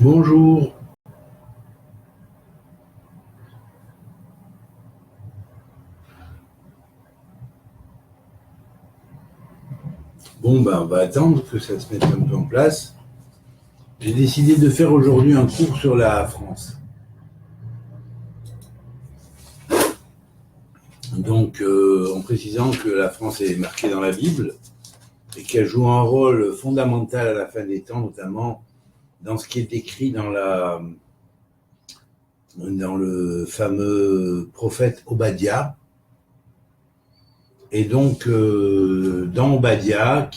Bonjour. Bon, on va attendre que ça se mette un peu en place. J'ai décidé de faire aujourd'hui un cours sur la France. Donc, en précisant que la France est marquée dans la Bible et qu'elle joue un rôle fondamental à la fin des temps, notamment dans ce qui est écrit dans le fameux prophète Obadiah. Et donc, dans Obadiah,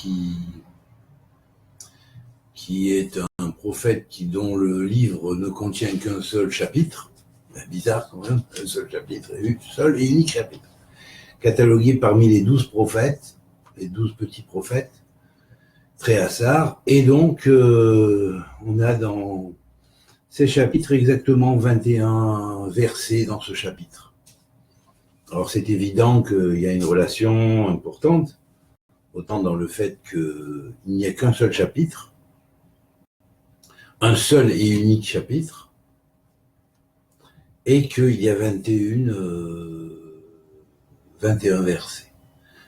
qui est un prophète dont le livre ne contient qu'un seul chapitre, bizarre quand même, un seul chapitre, seul et unique chapitre, catalogué parmi les 12 prophètes, les 12 petits prophètes, très hasard, et donc on a dans ces chapitres exactement 21 versets dans ce chapitre. Alors c'est évident qu'il y a une relation importante, autant dans le fait qu'il n'y a qu'un seul chapitre, un seul et unique chapitre, et qu'il y a 21 versets.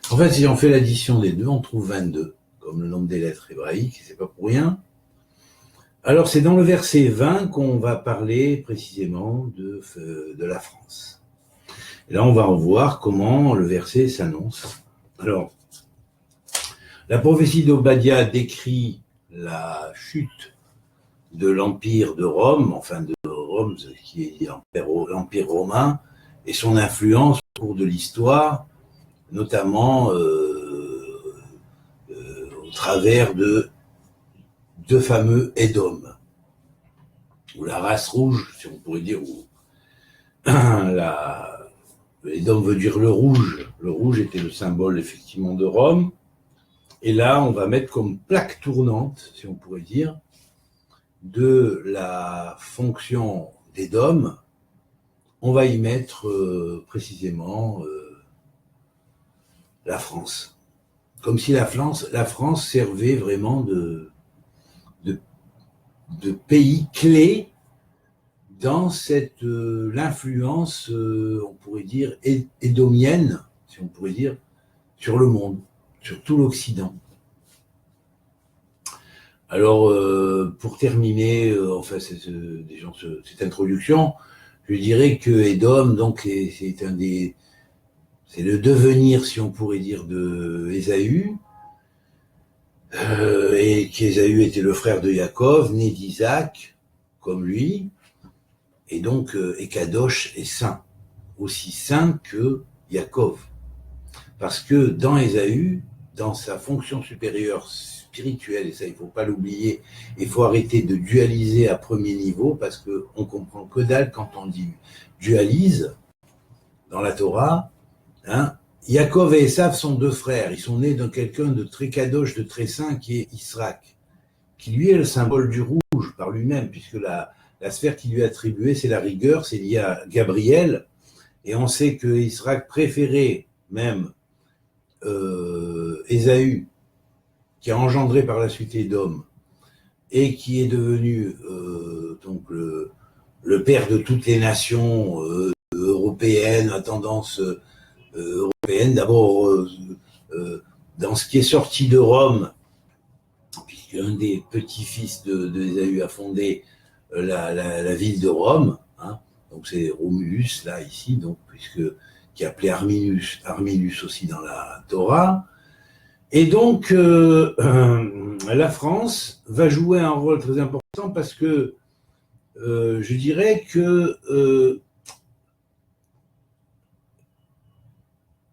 En fait, si on fait l'addition des deux, on trouve 22, comme le nombre des lettres hébraïques, c'est pas pour rien. Alors, c'est dans le verset 20 qu'on va parler précisément de la France. Et là, on va revoir comment le verset s'annonce. Alors, la prophétie d'Obadiah décrit la chute de l'Empire de Rome, enfin de Rome, qui est l'Empire romain, et son influence au cours de l'histoire, notamment au travers de deux fameux Édom, ou la race rouge, si on pourrait dire, ou Édom veut dire le rouge. Le rouge était le symbole effectivement de Rome. Et là, on va mettre comme plaque tournante, si on pourrait dire, de la fonction d'Édom, on va y mettre précisément la France. Comme si la France servait vraiment de pays clé dans l'influence, on pourrait dire, édomienne, si on pourrait dire, sur le monde, sur tout l'Occident. Alors, pour terminer cette introduction, je dirais que Édom, donc, c'est le devenir, si on pourrait dire, de Ésaü, et qu'Ésaü était le frère de Yaakov, né d'Isaac, comme lui, et donc, Kadosh est saint, aussi saint que Yaakov. Parce que dans Ésaü, dans sa fonction supérieure spirituelle, et ça il ne faut pas l'oublier, il faut arrêter de dualiser à premier niveau, parce qu'on comprend que dalle quand on dit dualise dans la Torah. Yaakov et Esav sont deux frères, ils sont nés d'un quelqu'un de très kadosh, de très saint, qui est Israq, qui lui est le symbole du rouge par lui-même, puisque la sphère qui lui est attribuée, c'est la rigueur, c'est lié à Gabriel, et on sait que Israq préférait même Ésaü, qui a engendré par la suite Édom, et qui est devenu donc le père de toutes les nations européennes, à tendance européenne, d'abord dans ce qui est sorti de Rome, puisque un des petits-fils d'Ésaü a fondé la ville de Rome, donc c'est Romulus, là, ici, donc, qui est appelé Arminius aussi dans la Torah. Et donc, la France va jouer un rôle très important parce que je dirais que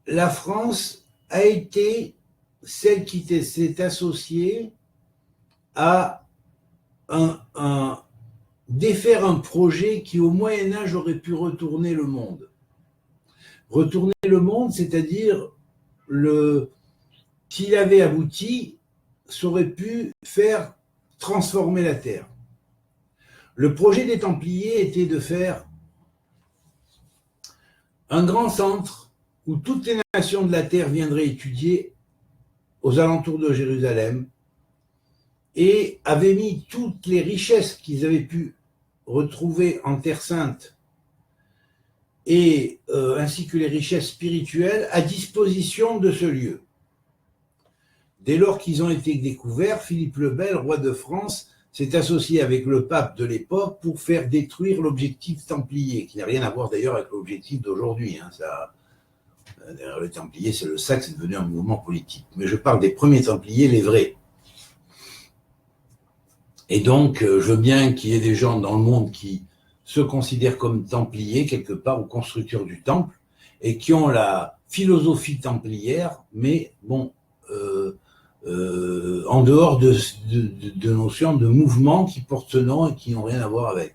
la France a été celle qui s'est associée à défaire un projet qui, au Moyen-Âge, aurait pu retourner le monde. Retourner le monde, c'est-à-dire s'il avait abouti, ça aurait pu faire transformer la Terre. Le projet des Templiers était de faire un grand centre où toutes les nations de la Terre viendraient étudier aux alentours de Jérusalem et avaient mis toutes les richesses qu'ils avaient pu retrouver en Terre Sainte et ainsi que les richesses spirituelles à disposition de ce lieu. Dès lors qu'ils ont été découverts, Philippe le Bel, roi de France, s'est associé avec le pape de l'époque pour faire détruire l'objectif templier, qui n'a rien à voir d'ailleurs avec l'objectif d'aujourd'hui. Les Templiers, c'est le sac, c'est devenu un mouvement politique. Mais je parle des premiers Templiers, les vrais. Et donc, je veux bien qu'il y ait des gens dans le monde qui se considèrent comme Templiers, quelque part, ou constructeurs du temple, et qui ont la philosophie templière, mais bon, en dehors de notions de mouvements qui portent ce nom et qui n'ont rien à voir avec.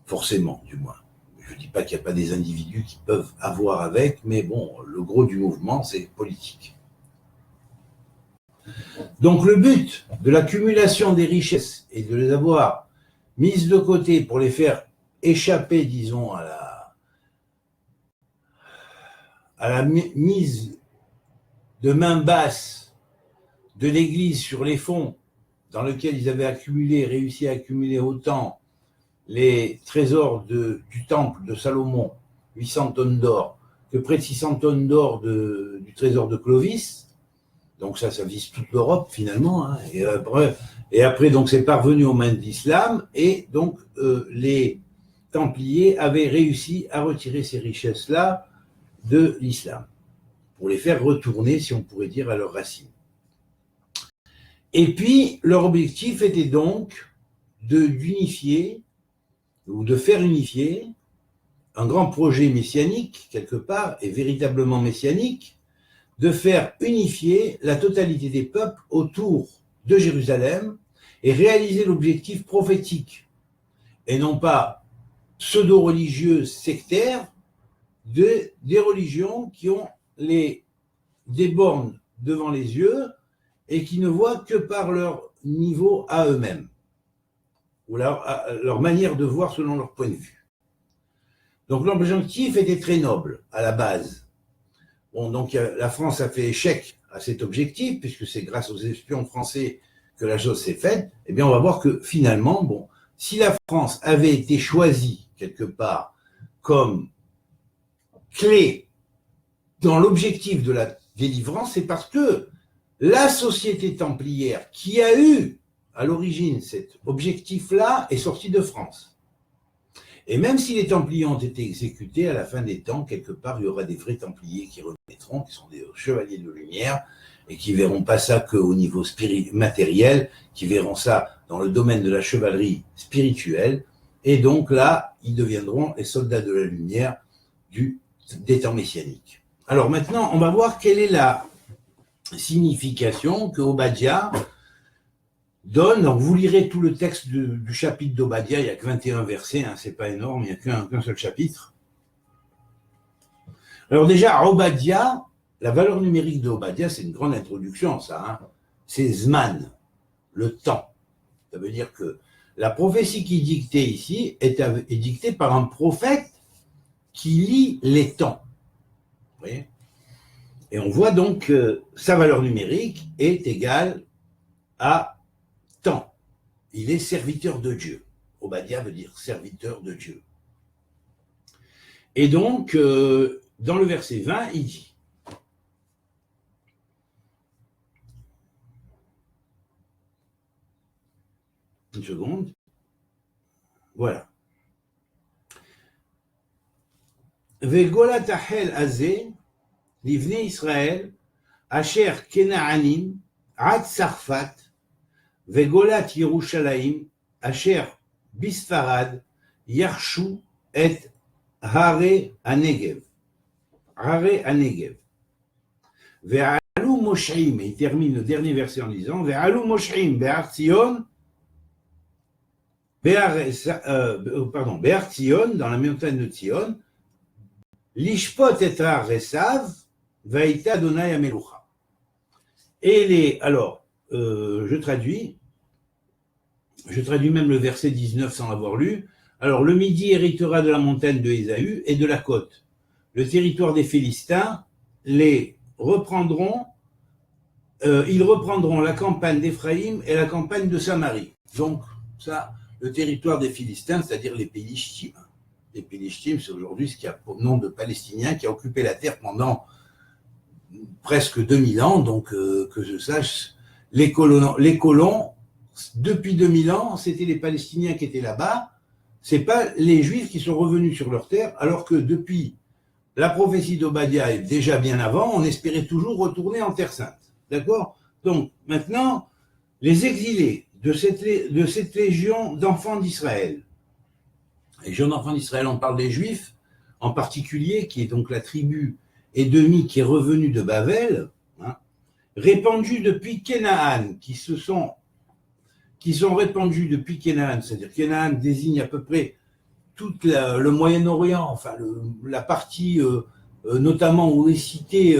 Forcément, du moins. Je ne dis pas qu'il n'y a pas des individus qui peuvent avoir avec, mais bon, le gros du mouvement, c'est politique. Donc le but de l'accumulation des richesses et de les avoir mises de côté pour les faire échapper, disons, à la mise de main basse de l'Église sur les fonds dans lesquels ils avaient réussi à accumuler autant les trésors du temple de Salomon, 800 tonnes d'or, que près de 600 tonnes d'or du trésor de Clovis. Donc ça vise toute l'Europe finalement. Et après, donc c'est parvenu aux mains de l'islam, et donc les Templiers avaient réussi à retirer ces richesses-là de l'islam, pour les faire retourner, si on pourrait dire, à leurs racines. Et puis, leur objectif était donc d'unifier, ou de faire unifier, un grand projet messianique, quelque part, et véritablement messianique, de faire unifier la totalité des peuples autour de Jérusalem et réaliser l'objectif prophétique, et non pas pseudo-religieux sectaire des religions qui ont des bornes devant les yeux et qui ne voient que par leur niveau à eux-mêmes, ou leur manière de voir selon leur point de vue. Donc l'objectif était très noble à la base. Bon, donc la France a fait échec à cet objectif, puisque c'est grâce aux espions français que la chose s'est faite. Eh bien, on va voir que finalement, bon, si la France avait été choisie quelque part comme clé dans l'objectif de la délivrance, c'est parce que la société templière qui a eu à l'origine cet objectif-là est sortie de France. Et même si les Templiers ont été exécutés, à la fin des temps, quelque part, il y aura des vrais Templiers qui renaîtront, qui sont des chevaliers de lumière, et qui verront pas ça qu'au niveau matériel, qui verront ça dans le domaine de la chevalerie spirituelle, et donc là, ils deviendront les soldats de la lumière des temps messianiques. Alors maintenant, on va voir quelle est la signification que Obadiah donne. Donc vous lirez tout le texte du chapitre d'Obadiah, il n'y a que 21 versets, c'est pas énorme, il n'y a qu'un seul chapitre. Alors déjà, Obadiah, la valeur numérique de Obadiah, c'est une grande introduction, ça. C'est Zman, le temps. Ça veut dire que la prophétie qui est dictée ici est dictée par un prophète qui lit les temps. Vous voyez ? Et on voit donc que sa valeur numérique est égale à temps. Il est serviteur de Dieu. Obadiah veut dire serviteur de Dieu. Et donc, dans le verset 20, il dit, une seconde, voilà. Vegola tahel azé, livne Israël, asher kenaanim, ad sarfat, vegolat Yerushalayim, asher bisfarad, yarshu et hare hanegev. Hare hanegev. Ve'alu mosh'im, et il termine le dernier verset en disant, ve'alu mosh'im be'ar Tzion, Be'ar Tzion, dans la montagne de Tzion, Lishpot et Resav, Vaïta Adonai Amelucha. Et je traduis même le verset 19 sans l'avoir lu. Alors, le Midi héritera de la montagne de Ésaü et de la côte. Le territoire des Philistins les reprendront ils reprendront la campagne d'Éphraïm et la campagne de Samarie. Donc, ça, le territoire des Philistins, c'est-à-dire les Pélishtim. Les Pélishtim, c'est aujourd'hui ce qui a pour nom de Palestiniens qui a occupé la terre pendant presque 2000 ans. Donc, que je sache, les colons, depuis 2000 ans, c'était les Palestiniens qui étaient là-bas. C'est pas les Juifs qui sont revenus sur leur terre, alors que depuis la prophétie d'Obadiah et déjà bien avant, on espérait toujours retourner en Terre Sainte. D'accord? Donc, maintenant, les exilés de cette légion d'enfants d'Israël, légion d'enfants d'Israël, on parle des Juifs, en particulier, qui est donc la tribu édomite qui est revenue de Babel, hein, répandus depuis Canaan, qui sont répandus depuis Canaan, c'est-à-dire Canaan désigne à peu près tout le Moyen-Orient, enfin la partie notamment où est cité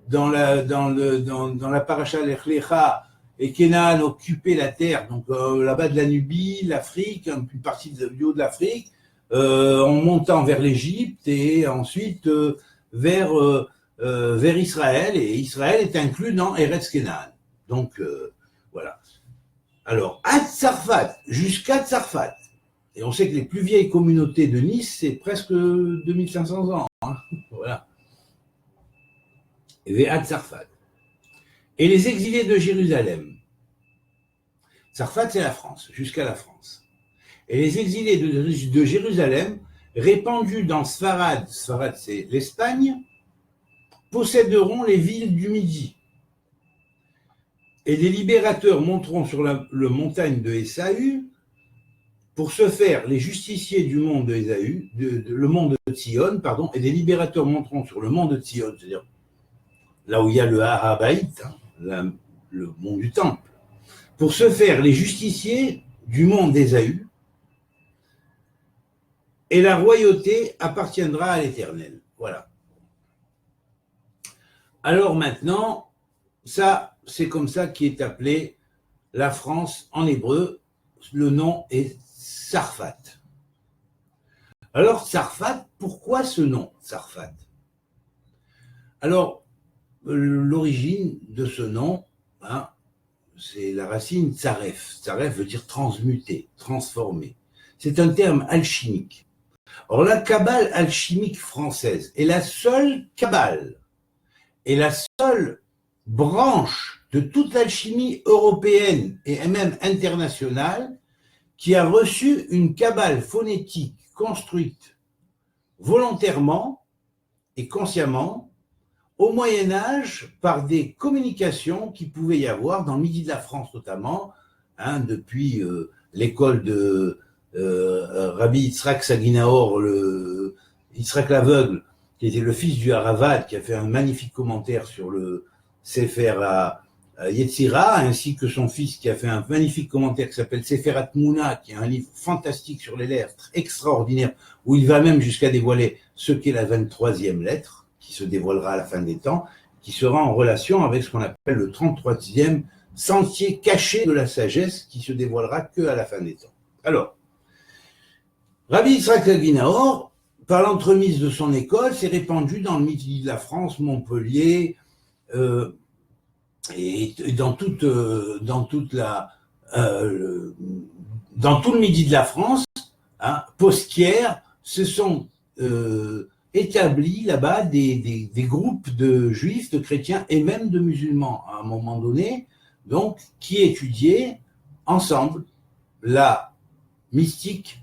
dans la paracha Lech Lecha, et Canaan occupait la terre, donc là-bas de la Nubie, l'Afrique, une partie du haut de l'Afrique, en montant vers l'Égypte et ensuite vers Israël, et Israël est inclus dans Eretz Canaan. Donc voilà. Alors, Ad-Sarfat, jusqu'à Tsarfat, et on sait que les plus vieilles communautés de Nice, c'est presque 2500 ans. Hein, voilà. Et Ad-Sarfat. Et les exilés de Jérusalem. Tsarfat, c'est la France, jusqu'à la France. Et les exilés de Jérusalem, répandus dans Sfarad, Sfarad c'est l'Espagne, posséderont les villes du Midi. Et les libérateurs monteront sur la montagne de Esaü pour se faire les justiciers du monde de Esaü, le monde de Tzion, pardon, et les libérateurs monteront sur le mont de Tzion, c'est-à-dire là où il y a le Harabaït, hein, le mont du Temple, pour se faire les justiciers du monde d'Ésaü, et la royauté appartiendra à l'Éternel. Voilà. Alors maintenant, ça, c'est comme ça qu'est appelée la France en hébreu. Le nom est Tsarfat. Alors, Tsarfat, pourquoi ce nom, Tsarfat? Alors, l'origine de ce nom, hein, c'est la racine tsaref. Tsaref veut dire transmuter, transformer. C'est un terme alchimique. Or, la Kabbale alchimique française est la seule Kabbale, est la seule branche de toute l'alchimie européenne et même internationale qui a reçu une Kabbale phonétique construite volontairement et consciemment au Moyen-Âge par des communications qui pouvaient y avoir dans le Midi de la France notamment, hein, depuis l'école de Rabbi Yitzhak Saginaor, Yitzhak l'aveugle, qui était le fils du Haravad, qui a fait un magnifique commentaire sur le Sefer à Yetzira, ainsi que son fils qui a fait un magnifique commentaire qui s'appelle Sefer Atmouna, qui est un livre fantastique sur les lettres, extraordinaire, où il va même jusqu'à dévoiler ce qu'est la 23e lettre, qui se dévoilera à la fin des temps, qui sera en relation avec ce qu'on appelle le 33e sentier caché de la sagesse, qui se dévoilera que à la fin des temps. Alors, Rabbi Yitzhak Saginaor, par l'entremise de son école, s'est répandu dans le Midi de la France, Montpellier, et dans tout le Midi de la France, hein, Posquière, se sont établis là-bas des groupes de juifs, de chrétiens et même de musulmans à un moment donné, donc qui étudiaient ensemble la mystique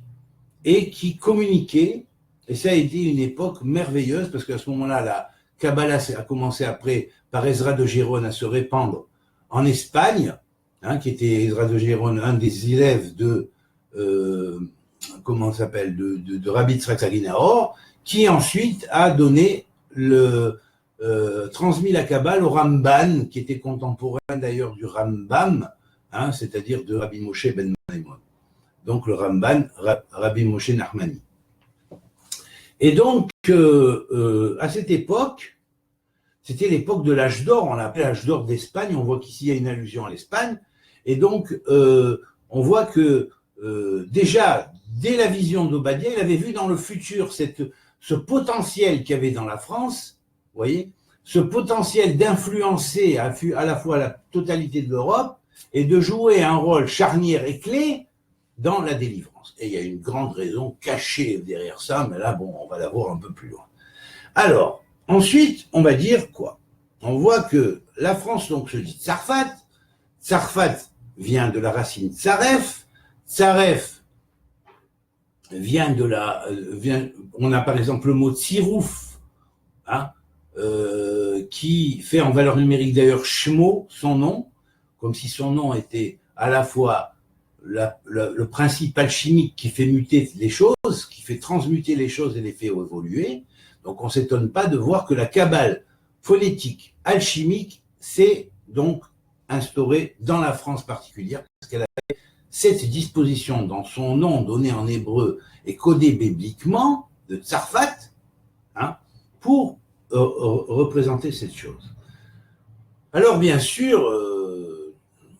et qui communiquaient. Et ça a été une époque merveilleuse parce qu'à ce moment-là, la Kabbalah a commencé après par Ezra de Gérone à se répandre en Espagne, hein, qui était Ezra de Gérone, un des élèves de de Rabbi Yitzhak Saginaor, qui ensuite a donné transmis la Kabbale au Ramban, qui était contemporain d'ailleurs du Rambam, hein, c'est-à-dire de Rabbi Moshe ben Maimon. Donc le Ramban, Rabbi Moshe Nachmani. Et donc, à cette époque, c'était l'époque de l'âge d'or, on l'appelait l'âge d'or d'Espagne, on voit qu'ici il y a une allusion à l'Espagne, et donc on voit que déjà, dès la vision d'Obadiah, il avait vu dans le futur ce potentiel qu'il y avait dans la France, vous voyez, ce potentiel d'influencer à la fois la totalité de l'Europe et de jouer un rôle charnière et clé dans la délivrance. Et il y a une grande raison cachée derrière ça, mais là, bon, on va la voir un peu plus loin. Alors, ensuite, on va dire quoi? On voit que la France, donc, se dit Tsarfat. Tsarfat vient de la racine Tsaref. Tsaref vient de on a par exemple le mot Tsirouf, hein, qui fait en valeur numérique d'ailleurs Shmo, son nom, comme si son nom était à la fois le principe alchimique qui fait muter les choses, qui fait transmuter les choses et les fait évoluer. Donc on ne s'étonne pas de voir que la cabale phonétique alchimique s'est donc instaurée dans la France particulière, parce qu'elle avait cette disposition dans son nom donné en hébreu et codé bibliquement de Tsarfat, hein, pour représenter cette chose. Alors bien sûr,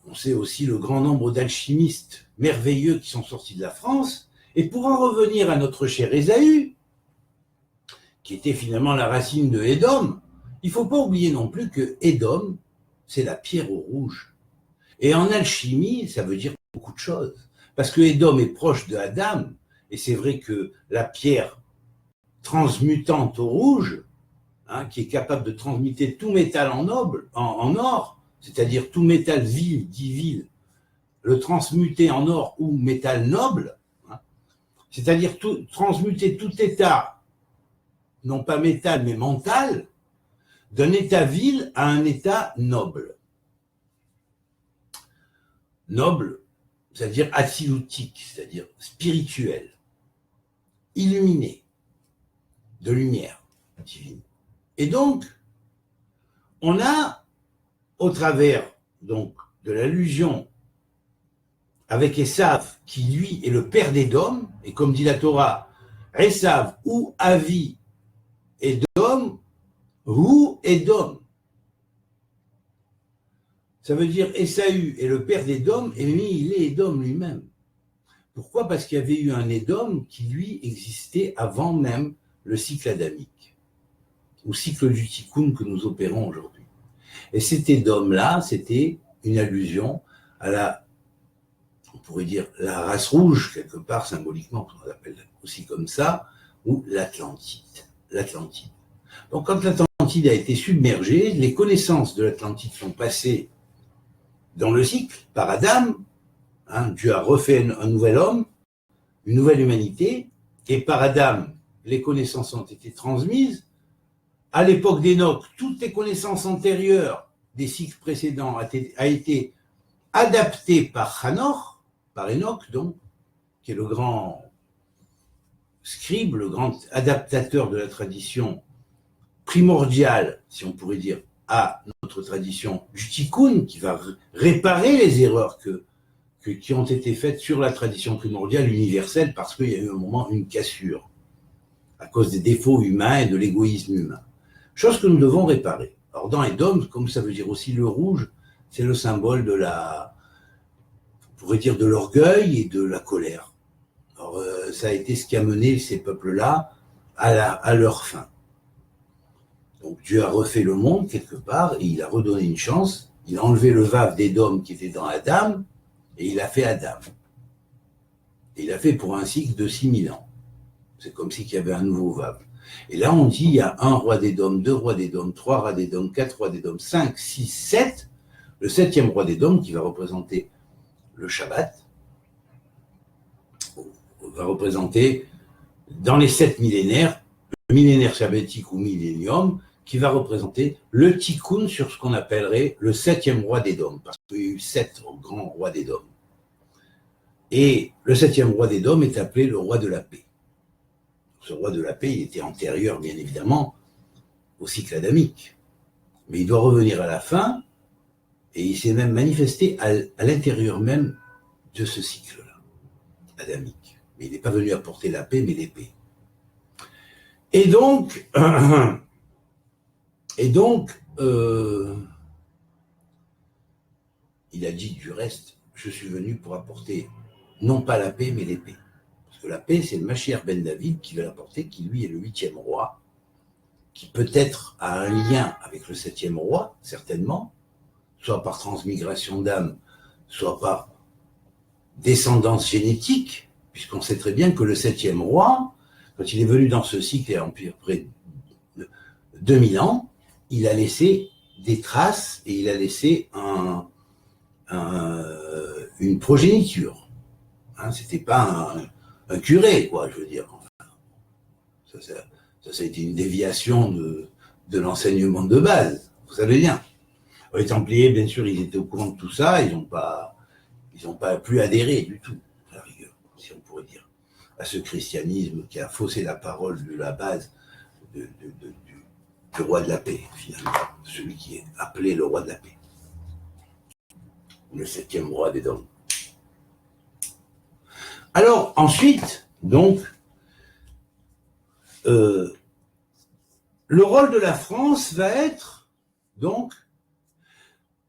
on sait aussi le grand nombre d'alchimistes merveilleux qui sont sortis de la France, et pour en revenir à notre cher Ésaü, qui était finalement la racine de Édom, il ne faut pas oublier non plus que Édom, c'est la pierre au rouge. Et en alchimie, ça veut dire beaucoup de choses. Parce que Édom est proche de Adam, et c'est vrai que la pierre transmutante au rouge, hein, qui est capable de transmuter tout métal en or, c'est-à-dire tout métal vil, dit vil, le transmuter en or ou métal noble, hein, c'est-à-dire transmuter tout état, non pas métal mais mental, d'un état vil à un état noble. Noble, c'est-à-dire atziloutique, c'est-à-dire spirituel, illuminé, de lumière divine. Et donc, on a, au travers donc de l'allusion avec Esav, qui lui est le père d'Édom, et comme dit la Torah, Esav ou Avi Édom, ou Édom. Ça veut dire Ésaü est le père d'Édom, et lui, il est Édom lui-même. Pourquoi? Parce qu'il y avait eu un Édom qui, lui, existait avant même le cycle adamique, ou cycle du Tikkun que nous opérons aujourd'hui. Et cet Édom-là, c'était une allusion à on pourrait dire, la race rouge, quelque part, symboliquement, on l'appelle aussi comme ça, ou l'Atlantide. Donc, quand l'Atlantide a été submergée, les connaissances de l'Atlantide sont passées dans le cycle, par Adam, hein, Dieu a refait un nouvel homme, une nouvelle humanité, et par Adam, les connaissances ont été transmises. À l'époque d'Enoch, toutes les connaissances antérieures des cycles précédents a été adaptées par Hanoch, par Enoch donc, qui est le grand scribe, le grand adaptateur de la tradition primordiale, si on pourrait dire, à notre tradition du Tikkun, qui va réparer les erreurs qui ont été faites sur la tradition primordiale universelle, parce qu'il y a eu un moment une cassure, à cause des défauts humains et de l'égoïsme humain. Chose que nous devons réparer. Alors dans Édom, comme ça veut dire aussi le rouge, c'est le symbole de on pourrait dire de l'orgueil et de la colère. Alors ça a été ce qui a mené ces peuples-là à leur fin. Donc Dieu a refait le monde quelque part et il a redonné une chance. Il a enlevé le vav d'Édom qui était dans Adam et il a fait Adam. Et il a fait pour un cycle de 6000 ans. C'est comme s'il y avait un nouveau vav. Et là, on dit il y a un roi d'Édom, deux rois d'Édom, trois rois d'Édom, quatre rois d'Édom, 5, 6, 7. Le 7e roi d'Édom qui va représenter le Shabbat, va représenter dans les 7 millénaires, le millénaire shabbatique ou millénium, qui va représenter le tikkun sur ce qu'on appellerait le 7e roi d'Édom, parce qu'il y a eu 7 grands rois d'Édom. Et le 7e roi d'Édom est appelé le roi de la paix. Ce roi de la paix, il était antérieur, bien évidemment, au cycle adamique. Mais il doit revenir à la fin, et il s'est même manifesté à l'intérieur même de ce cycle-là, adamique. Mais il n'est pas venu apporter la paix, mais l'épée. Et donc, il a dit du reste, je suis venu pour apporter non pas la paix, mais l'épée. Parce que la paix, c'est le Mashiach ben David qui va l'apporter, qui lui est le 8e roi, qui peut-être a un lien avec le 7e roi, certainement, soit par transmigration d'âme, soit par descendance génétique, puisqu'on sait très bien que le 7e roi, quand il est venu dans ce cycle et empire près de 2000 ans, il a laissé des traces et il a laissé une progéniture. Hein, c'était pas un curé, quoi, je veux dire. Enfin, ça a été une déviation de l'enseignement de base, vous savez bien. Les Templiers, bien sûr, ils étaient au courant de tout ça, ils n'ont pas pu adhérer du tout, à la rigueur, si on pourrait dire, à ce christianisme qui a faussé la parole de la base du roi de la paix, finalement, celui qui est appelé le roi de la paix, le 7e roi des dômes. Alors, ensuite, donc, le rôle de la France va être, donc,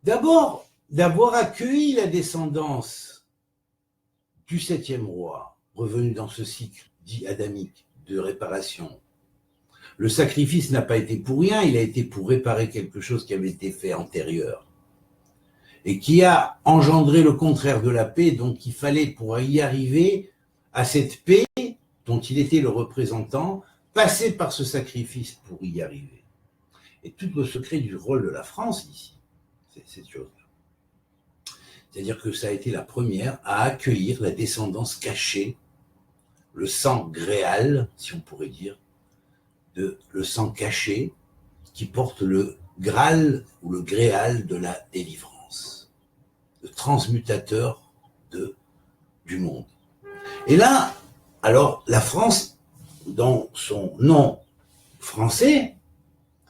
d'abord, d'avoir accueilli la descendance du 7e roi, revenu dans ce cycle dit adamique de réparation. Le sacrifice n'a pas été pour rien, il a été pour réparer quelque chose qui avait été fait antérieur et qui a engendré le contraire de la paix, donc il fallait pour y arriver à cette paix dont il était le représentant, passer par ce sacrifice pour y arriver. Et tout le secret du rôle de la France ici, c'est cette chose-là. C'est-à-dire que ça a été la première à accueillir la descendance cachée, le sang gréal, si on pourrait dire, le sang caché qui porte le Graal ou le Gréal de la délivrance, le transmutateur du monde. Et là, alors, la France, dans son nom français,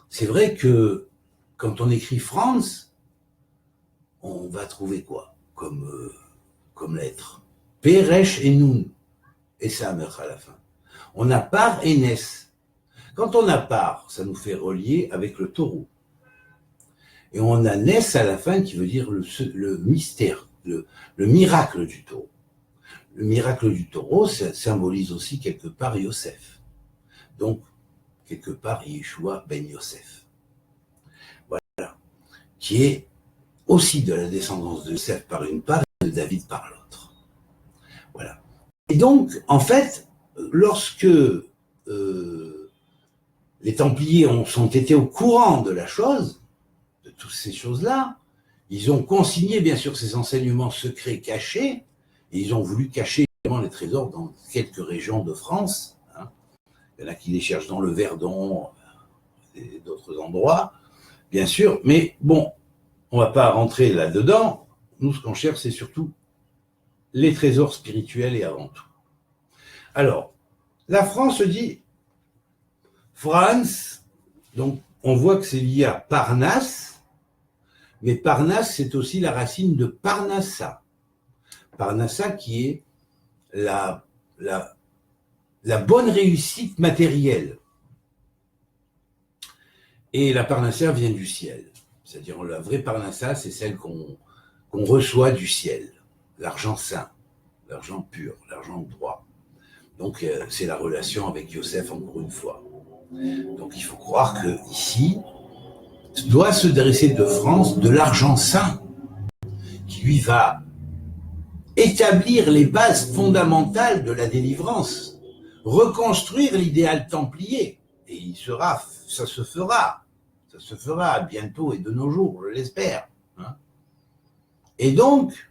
c'est vrai que quand on écrit France, on va trouver quoi comme lettre? P, Resh et Nun. Et ça meurt à la fin. On a par et Nes. Quand on a par, ça nous fait relier avec le taureau. Et on a Nes à la fin qui veut dire le mystère, le miracle du taureau. Le miracle du taureau, ça symbolise aussi quelque part Yosef. Donc, quelque part, Yeshua ben Yosef. Voilà. Qui est aussi de la descendance de Yosef par une part et de David par l'autre. Voilà. Et donc, en fait, lorsque les Templiers sont été au courant de la chose, de toutes ces choses-là, ils ont consigné, bien sûr, ces enseignements secrets cachés, et ils ont voulu cacher évidemment les trésors dans quelques régions de France. Hein. Il y en a qui les cherchent dans le Verdon et d'autres endroits, bien sûr, mais bon, on ne va pas rentrer là-dedans. Nous, ce qu'on cherche, c'est surtout les trésors spirituels et avant tout. Alors, la France dit France, donc on voit que c'est lié à Parnasse, mais Parnasse, c'est aussi la racine de Parnassa. Parnassa qui est la bonne réussite matérielle. Et la Parnassa vient du ciel. C'est-à-dire la vraie Parnassa, c'est celle qu'on reçoit du ciel. L'argent saint, l'argent pur, l'argent droit. Donc c'est la relation avec Yosef encore une fois. Donc il faut croire que ici doit se dresser de France de l'argent saint qui lui va établir les bases fondamentales de la délivrance, reconstruire l'idéal templier, et ça se fera bientôt et de nos jours, je l'espère. Hein. Et donc,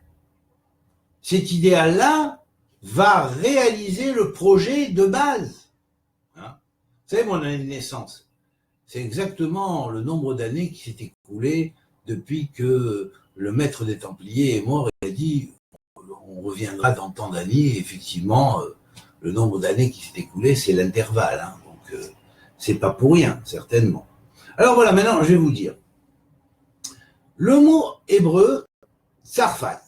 cet idéal-là va réaliser le projet de base. Hein. Vous savez, mon année de naissance, c'est exactement le nombre d'années qui s'est écoulé depuis que le maître des Templiers est mort et a dit on reviendra dans tant d'années. Effectivement, le nombre d'années qui s'est écoulé, c'est l'intervalle. Hein, donc, c'est pas pour rien, certainement. Alors voilà, maintenant, je vais vous dire. Le mot hébreu, Tsarfat.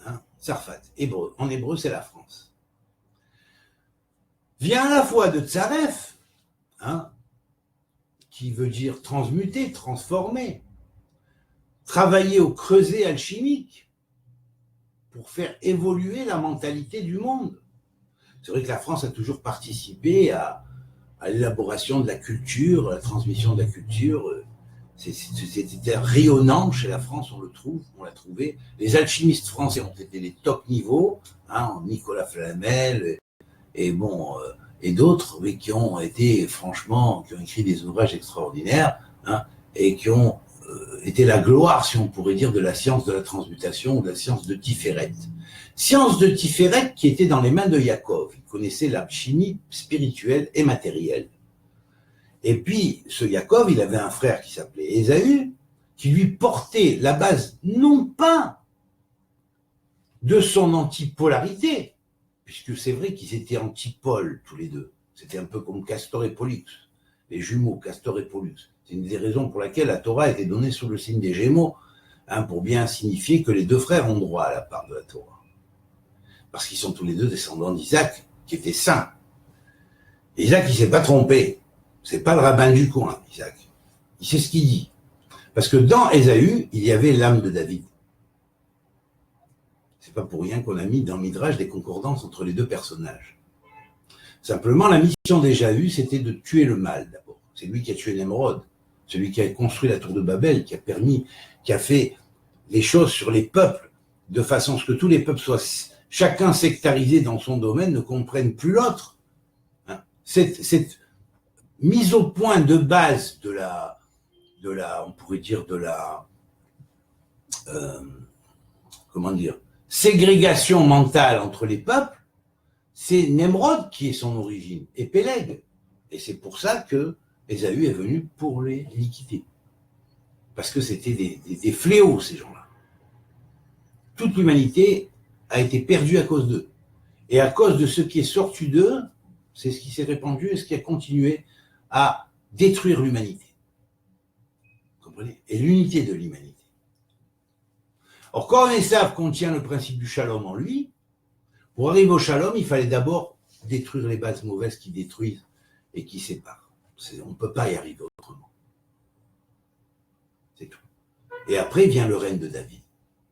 Hein, Tsarfat, hébreu. En hébreu, c'est la France. Vient à la fois de Tsaref, hein, qui veut dire transmuter, transformer, travailler au creuset alchimique pour faire évoluer la mentalité du monde. C'est vrai que la France a toujours participé à à l'élaboration de la culture, à la transmission de la culture. C'était rayonnant chez la France, on l'a trouvé. Les alchimistes français ont été les top niveaux, hein, Nicolas Flamel et d'autres, mais qui ont été franchement, qui ont écrit des ouvrages extraordinaires, hein, et qui ont été la gloire, si on pourrait dire, de la science de la transmutation ou de la science de Tiferet. Science de Tiferet qui était dans les mains de Yaakov. Il connaissait l'alchimie spirituelle et matérielle. Et puis, ce Yaakov, il avait un frère qui s'appelait Ésaü, qui lui portait la base, non pas de son antipolarité, puisque c'est vrai qu'ils étaient antipôles tous les deux. C'était un peu comme Castor et Pollux, les jumeaux Castor et Pollux. C'est une des raisons pour laquelle la Torah a été donnée sous le signe des Gémeaux, hein, pour bien signifier que les deux frères ont droit à la part de la Torah. Parce qu'ils sont tous les deux descendants d'Isaac, qui était saint. Isaac, il ne s'est pas trompé. C'est pas le rabbin du coin, Isaac. Il sait ce qu'il dit. Parce que dans Ésaü, il y avait l'âme de David. C'est pas pour rien qu'on a mis dans Midrash des concordances entre les deux personnages. Simplement, la mission d'Ésaü, c'était de tuer le mal, d'abord. C'est lui qui a tué Nemrod, celui qui a construit la tour de Babel, qui a fait les choses sur les peuples, de façon à ce que tous les peuples soient chacun sectarisé dans son domaine, ne comprennent plus l'autre. Hein. Cette mise au point de base de la on pourrait dire ségrégation mentale entre les peuples, c'est Nemrod qui est son origine, et Péleg. Et c'est pour ça que Ésaü est venu pour les liquider. Parce que c'était des fléaux, ces gens-là. Toute l'humanité a été perdue à cause d'eux. Et à cause de ce qui est sorti d'eux, c'est ce qui s'est répandu et ce qui a continué à détruire l'humanité. Vous comprenez ? Et l'unité de l'humanité. Or, quand Esav contient le principe du shalom en lui, pour arriver au shalom, il fallait d'abord détruire les bases mauvaises qui détruisent et qui séparent. On ne peut pas y arriver autrement. C'est tout. Et après vient le règne de David.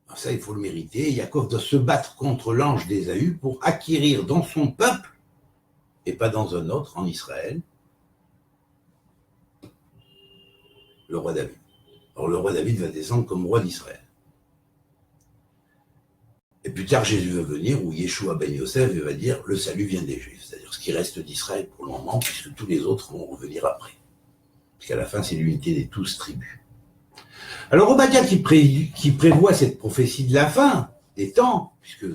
Alors ça, il faut le mériter. Yaakov doit se battre contre l'ange d'Ésaü pour acquérir dans son peuple, et pas dans un autre, en Israël, le roi David. Alors le roi David va descendre comme roi d'Israël. Et plus tard, Jésus va venir, où Yeshua ben Yosef va dire le salut vient des Juifs, c'est-à-dire ce qui reste d'Israël pour le moment, puisque tous les autres vont revenir après. Parce qu'à la fin, c'est l'unité des 12 tribus. Alors Obadiah qui prévoit cette prophétie de la fin des temps, puisque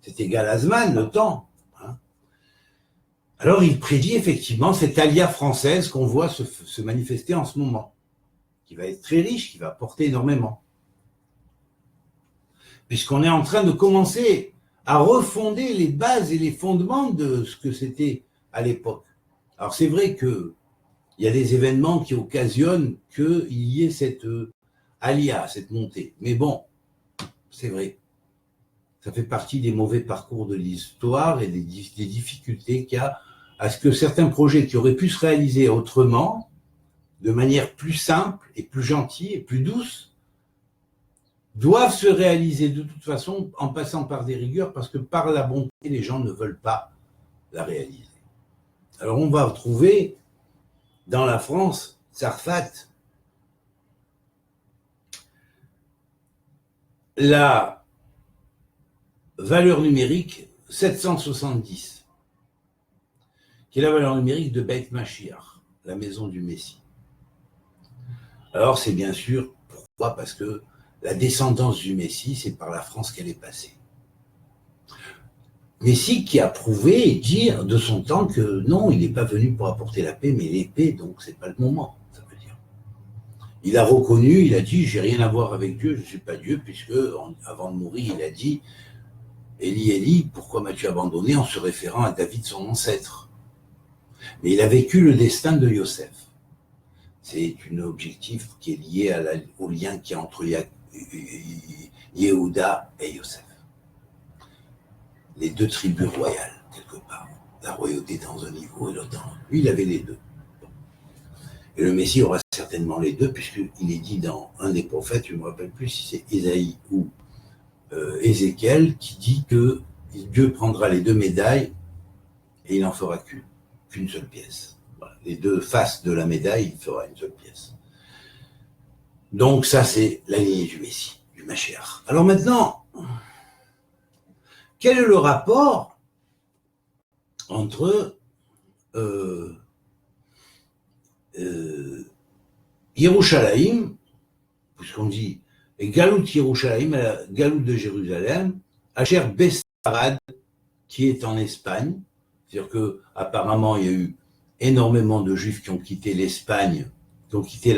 c'est égal à Zman, le temps, hein. Alors il prédit effectivement cette alia française qu'on voit se manifester en ce moment, qui va être très riche, qui va apporter énormément. Puisqu'on est en train de commencer à refonder les bases et les fondements de ce que c'était à l'époque. Alors c'est vrai qu'il y a des événements qui occasionnent qu'il y ait cette alia, cette montée. Mais bon, c'est vrai. Ça fait partie des mauvais parcours de l'histoire et des difficultés qu'il y a à ce que certains projets qui auraient pu se réaliser autrement, de manière plus simple et plus gentille et plus douce, doivent se réaliser de toute façon en passant par des rigueurs, parce que par la bonté, les gens ne veulent pas la réaliser. Alors on va retrouver dans la France, Tzarfat, la valeur numérique 770, qui est la valeur numérique de Beit Mashiach, la maison du Messie. Alors c'est bien sûr, pourquoi ? Parce que la descendance du Messie, c'est par la France qu'elle est passée. Messie qui a prouvé et dit de son temps que non, il n'est pas venu pour apporter la paix, mais l'épée, donc c'est pas le moment, ça veut dire. Il a reconnu, il a dit, j'ai rien à voir avec Dieu, je ne suis pas Dieu, puisque avant de mourir, il a dit, Élie, Élie, pourquoi m'as-tu abandonné, en se référant à David, son ancêtre. Mais il a vécu le destin de Yosef. C'est un objectif qui est lié au lien qu'il y a entre Yehuda et Yosef. Les deux tribus royales, quelque part. La royauté dans un niveau et l'autre dans l'autre. Lui, il avait les deux. Et le Messie aura certainement les deux, puisqu'il est dit dans un des prophètes, je ne me rappelle plus si c'est Ésaïe ou Ézéchiel, qui dit que Dieu prendra les deux médailles et il n'en fera qu'une seule pièce. Voilà. Les deux faces de la médaille, il fera une seule pièce. Donc ça, c'est la lignée du Messie, du Mashiach. Alors maintenant, quel est le rapport entre Yerushalayim, puisqu'on dit et Galout Yerushalayim, Galout de Jérusalem, Asher Besfarad, qui est en Espagne, c'est-à-dire que apparemment il y a eu énormément de Juifs qui ont quitté l'Espagne, qui ont quitté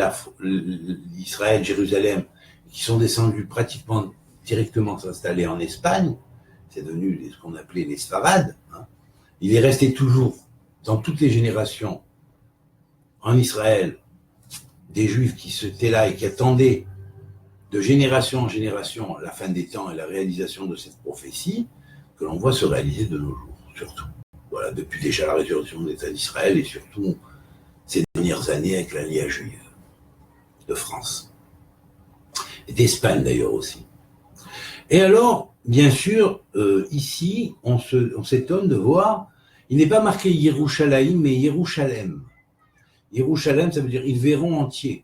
Israël, Jérusalem, qui sont descendus pratiquement directement s'installer en Espagne. C'est devenu ce qu'on appelait les Sfarades. Hein. Il est resté toujours dans toutes les générations en Israël des Juifs qui étaient là et qui attendaient de génération en génération la fin des temps et la réalisation de cette prophétie que l'on voit se réaliser de nos jours, surtout. Voilà, depuis déjà la résurrection de l'État d'Israël et surtout ces dernières années avec l'alliage juive de France. Et d'Espagne d'ailleurs aussi. Et alors, bien sûr, ici, on s'étonne de voir, il n'est pas marqué Yerushalayim, mais Yerushalem. Yerushalem, ça veut dire ils verront entier.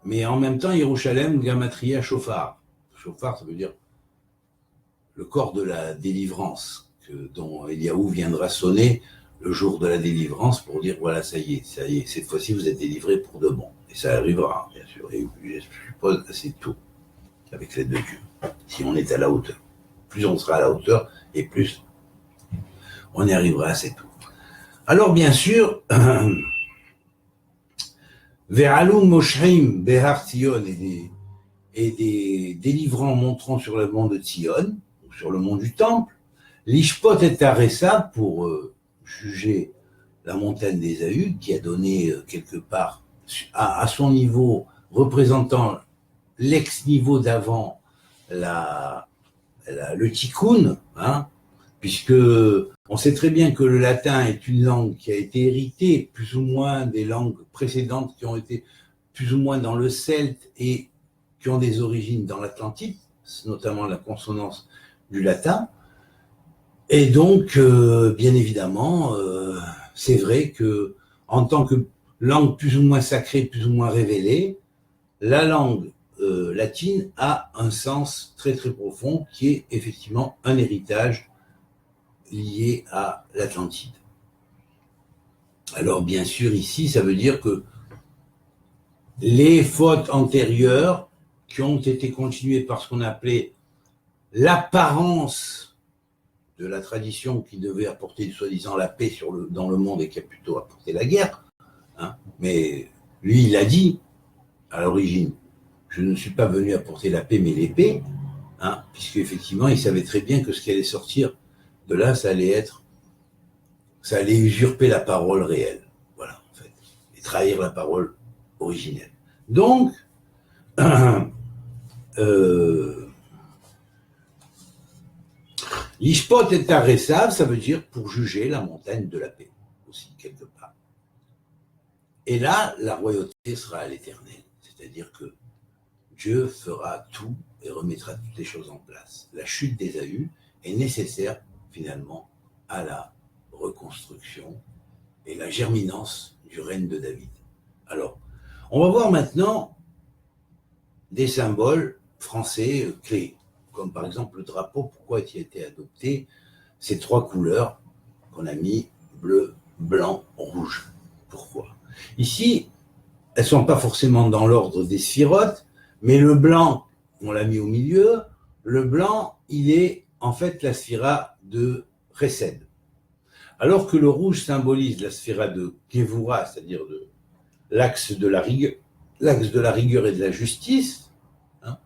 Mais en même temps, Yerushalem, Gamatria, Shofar. Shofar, ça veut dire le corps de la délivrance, dont Eliaou viendra sonner le jour de la délivrance pour dire voilà, ça y est, cette fois-ci vous êtes délivrés pour de bon. Et ça arrivera, bien sûr. Et je suppose que c'est tout, avec l'aide de Dieu, si on est à la hauteur. Plus on sera à la hauteur, et plus on y arrivera, c'est tout. Alors, bien sûr, Ve'alum Moshrim Behar Tzion et des délivrants montrant sur le mont de Tzion, sur le mont du Temple, l'Ishpot et Aressa pour juger la montagne d'Ésaü, qui a donné quelque part à son niveau, représentant l'ex-niveau d'avant le tikkun, hein, puisque on sait très bien que le latin est une langue qui a été héritée plus ou moins des langues précédentes qui ont été plus ou moins dans le celte et qui ont des origines dans l'Atlantide, notamment la consonance du latin. Et donc, bien évidemment, c'est vrai que en tant que langue plus ou moins sacrée, plus ou moins révélée, la langue latine a un sens très très profond qui est effectivement un héritage lié à l'Atlantide. Alors bien sûr ici, ça veut dire que les fautes antérieures qui ont été continuées par ce qu'on appelait l'apparence de la tradition qui devait apporter soi-disant la paix dans le monde et qui a plutôt apporté la guerre, hein, mais lui il a dit à l'origine, je ne suis pas venu apporter la paix mais l'épée, hein, puisque effectivement il savait très bien que ce qui allait sortir de là, ça allait usurper la parole réelle, voilà, en fait, et trahir la parole originelle. Donc, l'Ishpot et Aressav, ça veut dire pour juger la montagne de la paix, aussi, quelque part. Et là, la royauté sera à l'éternel, c'est-à-dire que Dieu fera tout et remettra toutes les choses en place. La chute d'Ésaü est nécessaire, finalement, à la reconstruction et la germinance du règne de David. Alors, on va voir maintenant des symboles français clés, comme par exemple le drapeau, pourquoi il a été adopté, ces trois couleurs qu'on a mis, bleu, blanc, rouge. Pourquoi? Ici, elles ne sont pas forcément dans l'ordre des sphirotes, mais le blanc, on l'a mis au milieu, le blanc, il est en fait la sphira de Chesed. Alors que le rouge symbolise la sphira de Gevura, c'est-à-dire l'axe de la rigueur et de la justice, hein,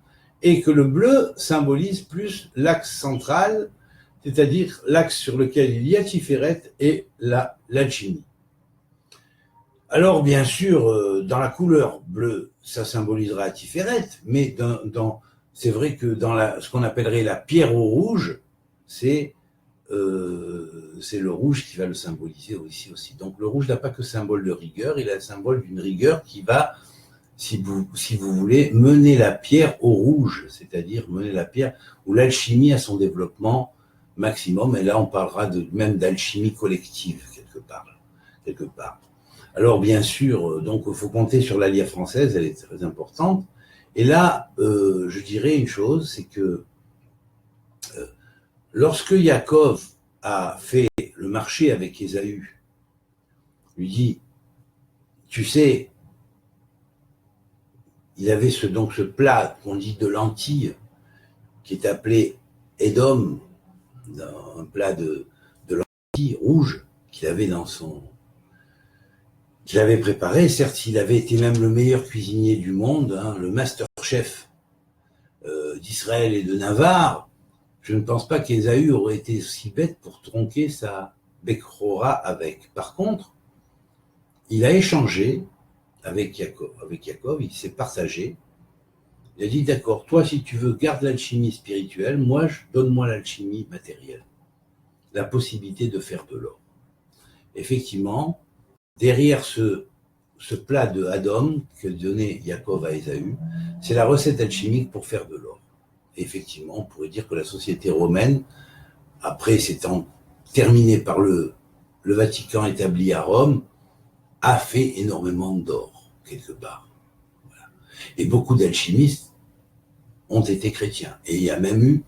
et que le bleu symbolise plus l'axe central, c'est-à-dire l'axe sur lequel il y a Tiferet et l'alchimie. Alors bien sûr, dans la couleur bleue, ça symbolisera Tiferet, mais c'est vrai que dans ce qu'on appellerait la pierre au rouge, c'est le rouge qui va le symboliser aussi. Donc le rouge n'a pas que symbole de rigueur, il a le symbole d'une rigueur qui va, si vous voulez, mener la pierre au rouge, c'est-à-dire mener la pierre où l'alchimie a son développement maximum, et là on parlera même d'alchimie collective quelque part. Alors bien sûr, donc il faut compter sur l'alliance française, elle est très importante. Et là, je dirais une chose, c'est que lorsque Yaakov a fait le marché avec Ésaü, lui dit, tu sais, il avait ce plat qu'on dit de lentilles, qui est appelé Edom, un plat de lentilles rouges qu'il avait qu'il avait préparé. Certes, il avait été même le meilleur cuisinier du monde, hein, le master chef d'Israël et de Navarre. Je ne pense pas qu'Ésaü aurait été aussi bête pour tronquer sa Bekrora avec. Par contre, il a échangé avec Yaakov, il s'est partagé. Il a dit, d'accord, toi, si tu veux, garde l'alchimie spirituelle, moi, donne-moi l'alchimie matérielle, la possibilité de faire de l'or. Effectivement, derrière ce plat de Hadom que donnait Yaakov à Ésaü, c'est la recette alchimique pour faire de l'or. Et effectivement, on pourrait dire que la société romaine, après s'étant terminée par le Vatican établi à Rome, a fait énormément d'or, quelque part. Voilà. Et beaucoup d'alchimistes ont été chrétiens. Et il y a même eu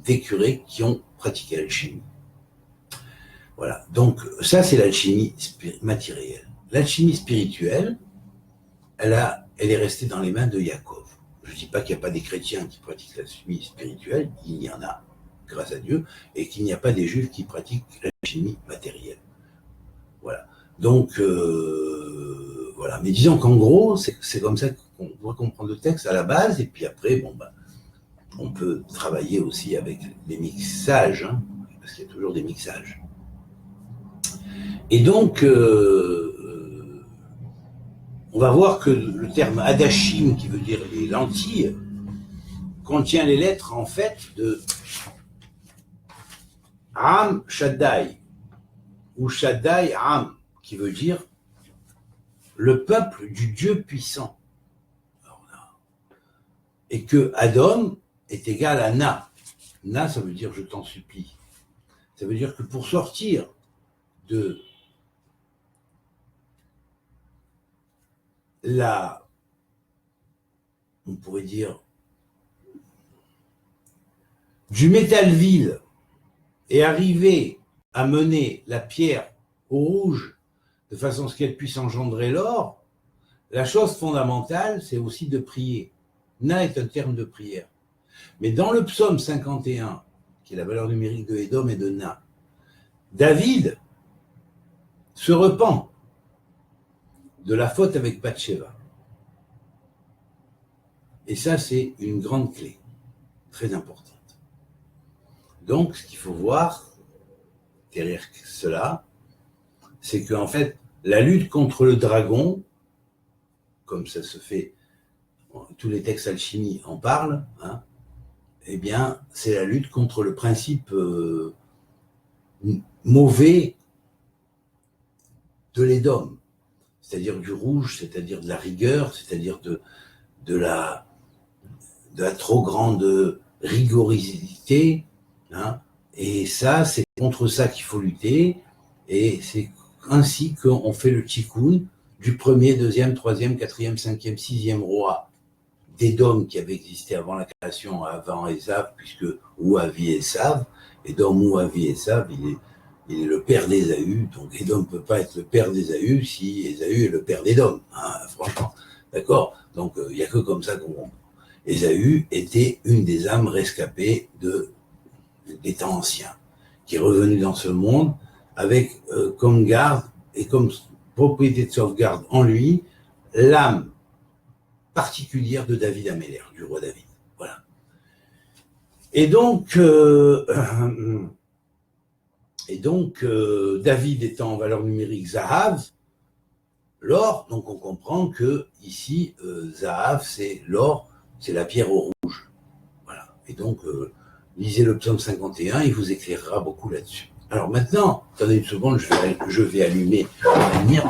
des curés qui ont pratiqué l'alchimie. Voilà. Donc, ça, c'est l'alchimie matérielle. L'alchimie spirituelle, elle est restée dans les mains de Yaakov. Je ne dis pas qu'il n'y a pas des chrétiens qui pratiquent l'alchimie spirituelle, il y en a, grâce à Dieu, et qu'il n'y a pas des juifs qui pratiquent l'alchimie matérielle. Voilà. Donc, voilà. Mais disons qu'en gros, c'est comme ça qu'on doit comprendre le texte à la base, et puis après, on peut travailler aussi avec les mixages, hein, parce qu'il y a toujours des mixages. Et donc, on va voir que le terme Hadashim, qui veut dire les lentilles, contient les lettres, en fait, de Am Shaddai, ou Shaddai Am, qui veut dire le peuple du Dieu puissant. Et que Adom est égal à Na. Na, ça veut dire je t'en supplie. Ça veut dire que pour sortir de on pourrait dire, du métal vil et arriver à mener la pierre au rouge de façon à ce qu'elle puisse engendrer l'or, la chose fondamentale, c'est aussi de prier. Na est un terme de prière. Mais dans le psaume 51, qui est la valeur numérique de Edom et de Na, David se repent de la faute avec Bathsheba. Et ça, c'est une grande clé, très importante. Donc, ce qu'il faut voir derrière cela, c'est qu'en fait, la lutte contre le dragon, comme ça se fait, tous les textes alchimie en parlent, hein, eh bien, c'est la lutte contre le principe mauvais de l'Édom, c'est-à-dire du rouge, c'est-à-dire de la rigueur, c'est-à-dire de la trop grande rigorosité, hein, et ça, c'est contre ça qu'il faut lutter, et c'est ainsi qu'on fait le tikkun du premier, deuxième, troisième, quatrième, cinquième, sixième roi d'Édom qui avait existé avant la création, avant Esav, puisque Ouavi Esav, Édom Ouavi Esav, il est le père d'Ésaü, donc Édom ne peut pas être le père d'Ésaü si Ésaü est le père d'Édom, hein, franchement, d'accord. Donc il n'y a que comme ça qu'on comprend. Ésaü était une des âmes rescapées des temps anciens, qui est revenue dans ce monde avec comme garde et comme propriété de sauvegarde en lui l'âme particulière de David Améler, du roi David. Voilà. Et donc, David étant en valeur numérique Zahav, l'or, donc on comprend que ici, Zahav, c'est l'or, c'est la pierre au rouge. Voilà. Et donc, lisez le psaume 51, il vous éclairera beaucoup là-dessus. Alors maintenant, attendez une seconde, je vais allumer la lumière,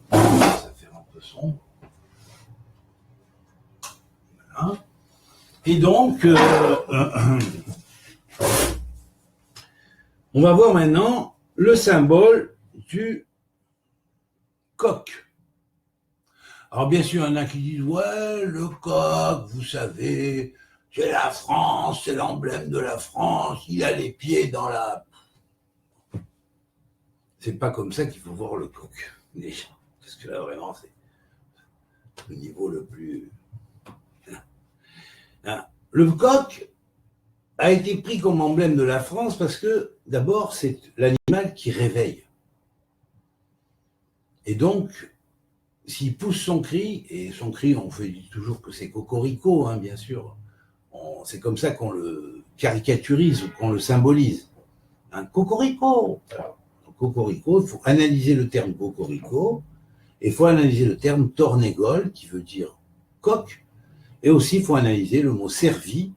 parce que ça fait un peu sombre. Voilà. Et donc, On va voir maintenant le symbole du coq. Alors bien sûr, il y en a qui disent « Ouais, le coq, vous savez, c'est la France, c'est l'emblème de la France, il a les pieds dans la... » C'est pas comme ça qu'il faut voir le coq, déjà. Parce que là, vraiment, c'est le niveau le plus... Le coq a été pris comme emblème de la France parce que, d'abord, c'est l'animal qui réveille. Et donc, s'il pousse son cri, et son cri, on fait toujours que c'est cocorico, hein, bien sûr, c'est comme ça qu'on le caricaturise ou qu'on le symbolise. Un cocorico. Alors, cocorico, il faut analyser le terme cocorico, et il faut analyser le terme tornégole, qui veut dire coq, et aussi il faut analyser le mot servi,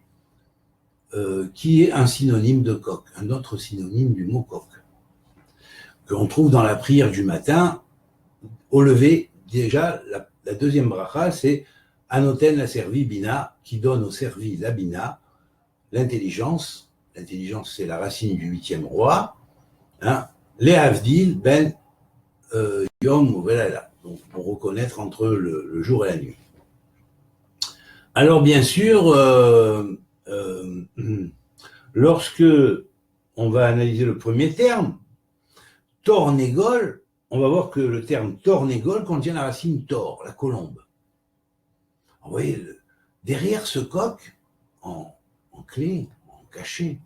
qui est un synonyme de coq, un autre synonyme du mot coq, qu'on trouve dans la prière du matin, au lever. Déjà, la deuxième bracha, c'est Anoten la servi bina, qui donne au servi la bina, l'intelligence. L'intelligence, c'est la racine du 8e roi. Hein, les avdil ben yom velala, donc pour reconnaître entre le jour et la nuit. Alors bien sûr, lorsque on va analyser le premier terme, tornégole, on va voir que le terme tornégole contient la racine tor, la colombe. Vous voyez, derrière ce coq, en clé, en cachet,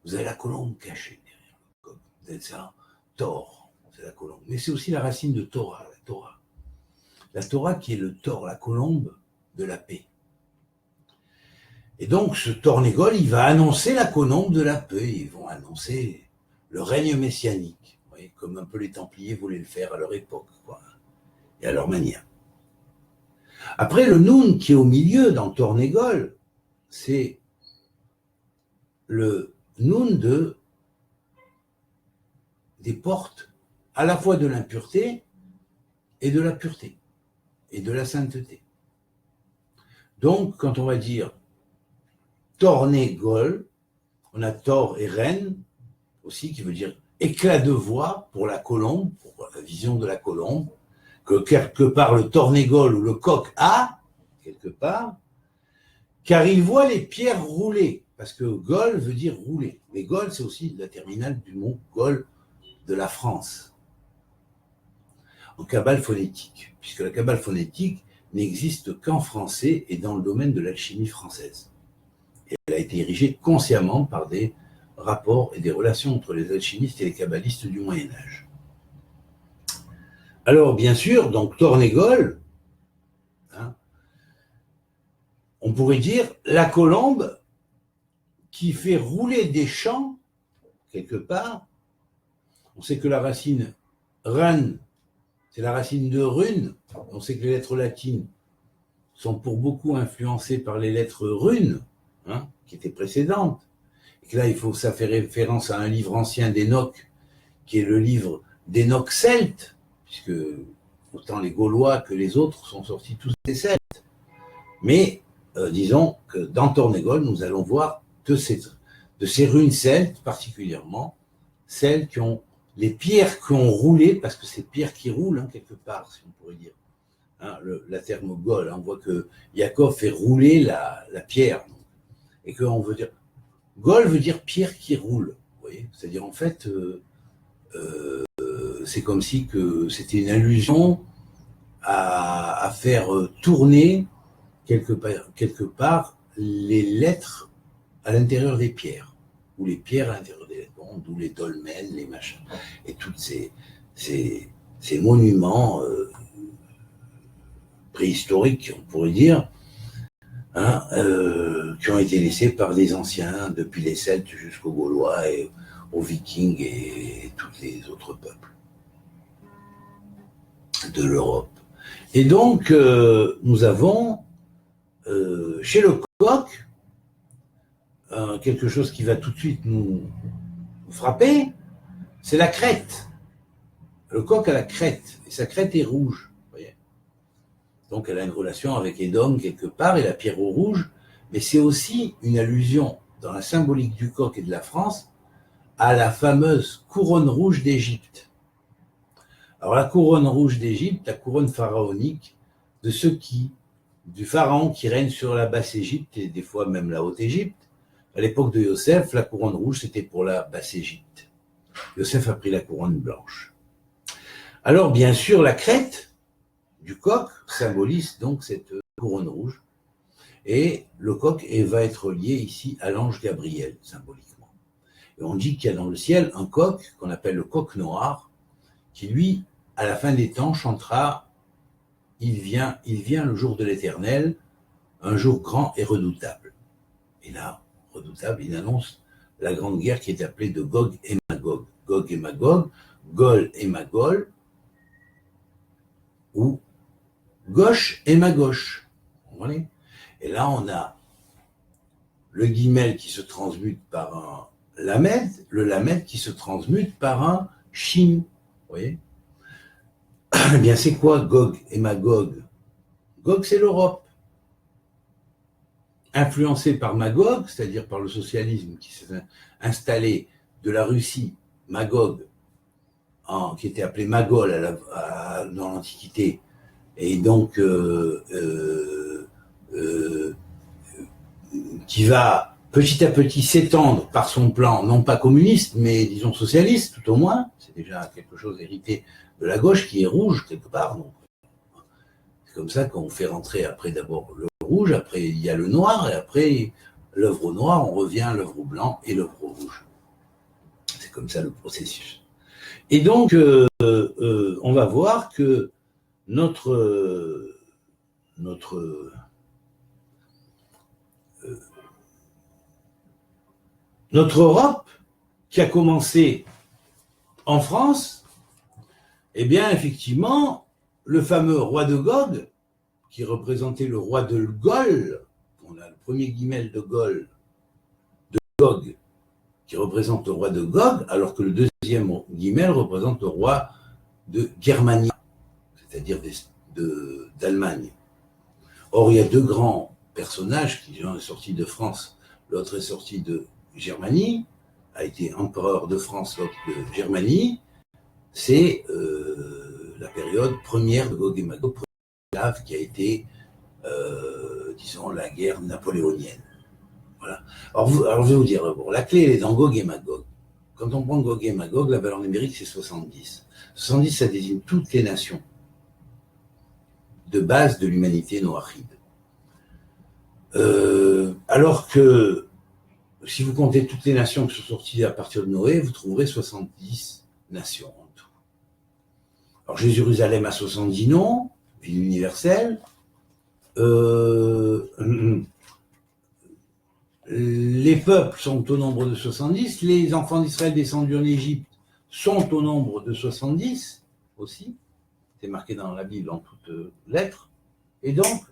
vous avez la colombe cachée derrière le coq. Vous avez ça, tor, c'est la colombe. Mais c'est aussi la racine de Torah, la Torah. La Torah qui est le tor, la colombe de la paix. Et donc, ce tornégole, il va annoncer la colombe de la paix. Ils vont annoncer le règne messianique. Vous voyez, comme un peu les Templiers voulaient le faire à leur époque, quoi, et à leur manière. Après, le Noun qui est au milieu dans le tornégole, c'est le Noun des portes, à la fois de l'impureté et de la pureté, et de la sainteté. Donc, quand on va dire tornégole, on a tor et reine aussi, qui veut dire éclat de voix pour la colombe, pour la vision de la colombe, que quelque part le tornégole ou le coq a, quelque part, car il voit les pierres rouler, parce que gol veut dire rouler. Mais gol, c'est aussi la terminale du mot gol de la France, en cabale phonétique, puisque la cabale phonétique n'existe qu'en français et dans le domaine de l'alchimie française. Et elle a été érigée consciemment par des rapports et des relations entre les alchimistes et les kabbalistes du Moyen-Âge. Alors, bien sûr, donc tornégole, hein, on pourrait dire la colombe qui fait rouler des champs, quelque part. On sait que la racine run, c'est la racine de rune. On sait que les lettres latines sont pour beaucoup influencées par les lettres runes, hein, qui étaient précédentes. Et que là, ça fait référence à un livre ancien d'Enoch, qui est le livre d'Enoch celte, puisque autant les Gaulois que les autres sont sortis tous des Celtes. Mais disons que dans Tornégole, nous allons voir de ces runes celtes, particulièrement, celles qui ont les pierres qui ont roulé, parce que c'est pierres qui roulent, hein, quelque part, si on pourrait dire. Hein, la thermogole, hein, on voit que Yaakov fait rouler la pierre. Et qu'on veut dire... Gol veut dire pierre qui roule. Vous voyez, c'est-à-dire, en fait, c'est comme si que c'était une allusion à faire tourner quelque part les lettres à l'intérieur des pierres, ou les pierres à l'intérieur des lettres, bon, d'où les dolmens, les machins, et tous ces monuments préhistoriques, on pourrait dire, hein, qui ont été laissés par des anciens, depuis les Celtes jusqu'aux Gaulois et aux Vikings et tous les autres peuples de l'Europe. Et donc, nous avons chez le coq quelque chose qui va tout de suite nous frapper, c'est la crête. Le coq a la crête, et sa crête est rouge. Vous voyez. Donc elle a une relation avec Édom quelque part, et la pierre rouge, mais c'est aussi une allusion dans la symbolique du coq et de la France à la fameuse couronne rouge d'Égypte. Alors la couronne rouge d'Égypte, la couronne pharaonique du pharaon qui règne sur la Basse-Égypte et des fois même la Haute-Égypte. À l'époque de Yosef, la couronne rouge, c'était pour la Basse-Égypte. Yosef a pris la couronne blanche. Alors, bien sûr, la crête du coq symbolise donc cette couronne rouge. Et le coq va être lié ici à l'ange Gabriel, symboliquement. Et on dit qu'il y a dans le ciel un coq, qu'on appelle le coq noir, qui lui, à la fin des temps, chantera « Il vient le jour de l'Éternel, un jour grand et redoutable ». Et là, redoutable, il annonce la grande guerre qui est appelée de Gog et Magog. Gog et Magog, Gol et Magol, ou gauche et Magoche. Vous voyez ? Et là, on a le guimel qui se transmute par un lamed, le lamed qui se transmute par un shin. Vous voyez ? Eh bien, c'est quoi Gog et Magog ? Gog, c'est l'Europe. Influencé par Magog, c'est-à-dire par le socialisme qui s'est installé de la Russie, Magog, qui était appelé Magol dans l'Antiquité, et donc qui va petit à petit s'étendre par son plan, non pas communiste, mais disons socialiste, tout au moins. C'est déjà quelque chose hérité de la gauche qui est rouge quelque part. Donc, c'est comme ça qu'on fait rentrer après d'abord le rouge, après il y a le noir, et après l'œuvre au noir, on revient à l'œuvre au blanc et l'œuvre au rouge. C'est comme ça le processus. Et donc, on va voir que notre Europe, qui a commencé en France, eh bien, effectivement, le fameux roi de Gog, qui représentait le roi de Gol, on a le premier guimel de Gol, de Gog, qui représente le roi de Gog, alors que le deuxième guimel représente le roi de Germanie, c'est-à-dire d'Allemagne. Or, il y a deux grands personnages, qui l'un est sorti de France, l'autre est sorti de Germanie, a été empereur de France, l'autre de Germanie. C'est la période première de Gog et Magog, qui a été, disons, la guerre napoléonienne. Voilà. Alors, je vais vous dire, bon, la clé elle est dans Gog et Magog. Quand on prend Gog et Magog, la valeur numérique c'est 70. 70, ça désigne toutes les nations de base de l'humanité noachide. Alors que si vous comptez toutes les nations qui sont sorties à partir de Noé, vous trouverez 70 nations en tout. Alors Jérusalem a 70 noms, ville universelle. Les peuples sont au nombre de 70, les enfants d'Israël descendus en Égypte sont au nombre de 70 aussi, c'est marqué dans la Bible en toutes lettres, et donc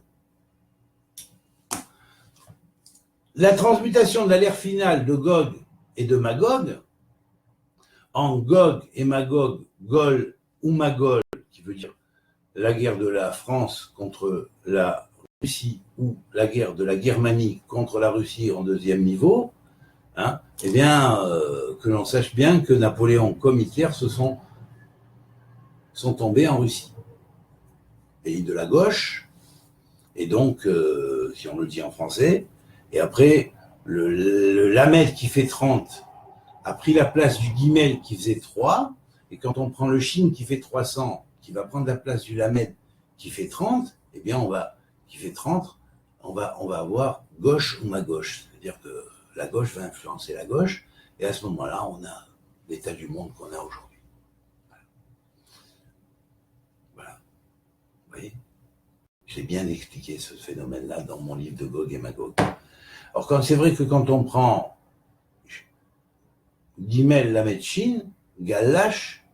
la transmutation de la lettre finale de Gog et de Magog en Gog et Magog, Gol ou Magol, qui veut dire la guerre de la France contre la Russie ou la guerre de la Germanie contre la Russie en deuxième niveau, hein, eh bien, que l'on sache bien que Napoléon comme Hitler sont tombés en Russie, pays de la gauche, et donc, si on le dit en français, et après, le lamed qui fait 30 a pris la place du guimel qui faisait 3, et quand on prend le shin qui fait 300, qui va prendre la place du lamed qui fait 30, eh bien, on va avoir gauche ou ma gauche. C'est-à-dire que la gauche va influencer la gauche, et à ce moment-là, on a l'état du monde qu'on a aujourd'hui. Voilà. Vous voyez ? J'ai bien expliqué ce phénomène-là dans mon livre de Gog et Magog. Alors, c'est vrai que quand on prend Gimel, Lamed, Shin, Galash,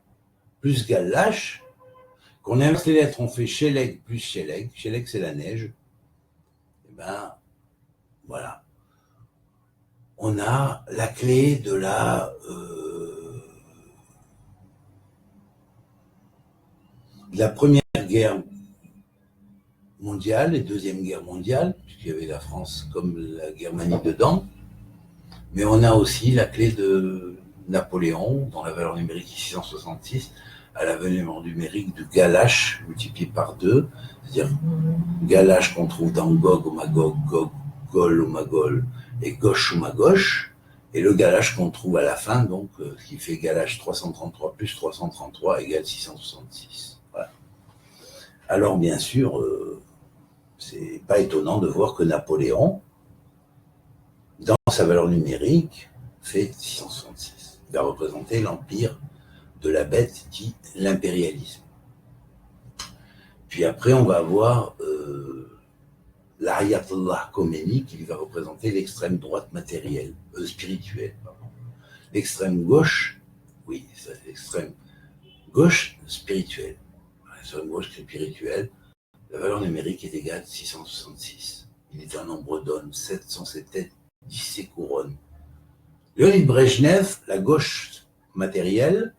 plus Galash, qu'on inverse les lettres, on fait Sheleg plus Sheleg. Sheleg, c'est la neige. Et ben, voilà. On a la clé de la Première Guerre mondiale et Deuxième Guerre mondiale, puisqu'il y avait la France comme la Germanie dedans. Mais on a aussi la clé de Napoléon, dont la valeur numérique est 666, à la valeur numérique de Galash multiplié par 2, c'est-à-dire Galash qu'on trouve dans Gog ou Magog, Gol ou Magol, et Gauche ou Magoche, et le Galash qu'on trouve à la fin, donc, qui fait Galash 333 plus 333 égale 666. Voilà. Alors, bien sûr, c'est pas étonnant de voir que Napoléon, dans sa valeur numérique, fait 666. Il va représenter l'empire de la bête dit l'impérialisme. Puis après, on va avoir l'Ayatollah Khomeini qui va représenter l'extrême droite matérielle, spirituelle. L'extrême gauche, oui, c'est l'extrême gauche spirituelle. L'extrême gauche spirituelle, la valeur numérique est égale à 666. Il est un nombre d'hommes, 707 têtes, 10 couronnes. Leonid Brejnev, la gauche matérielle,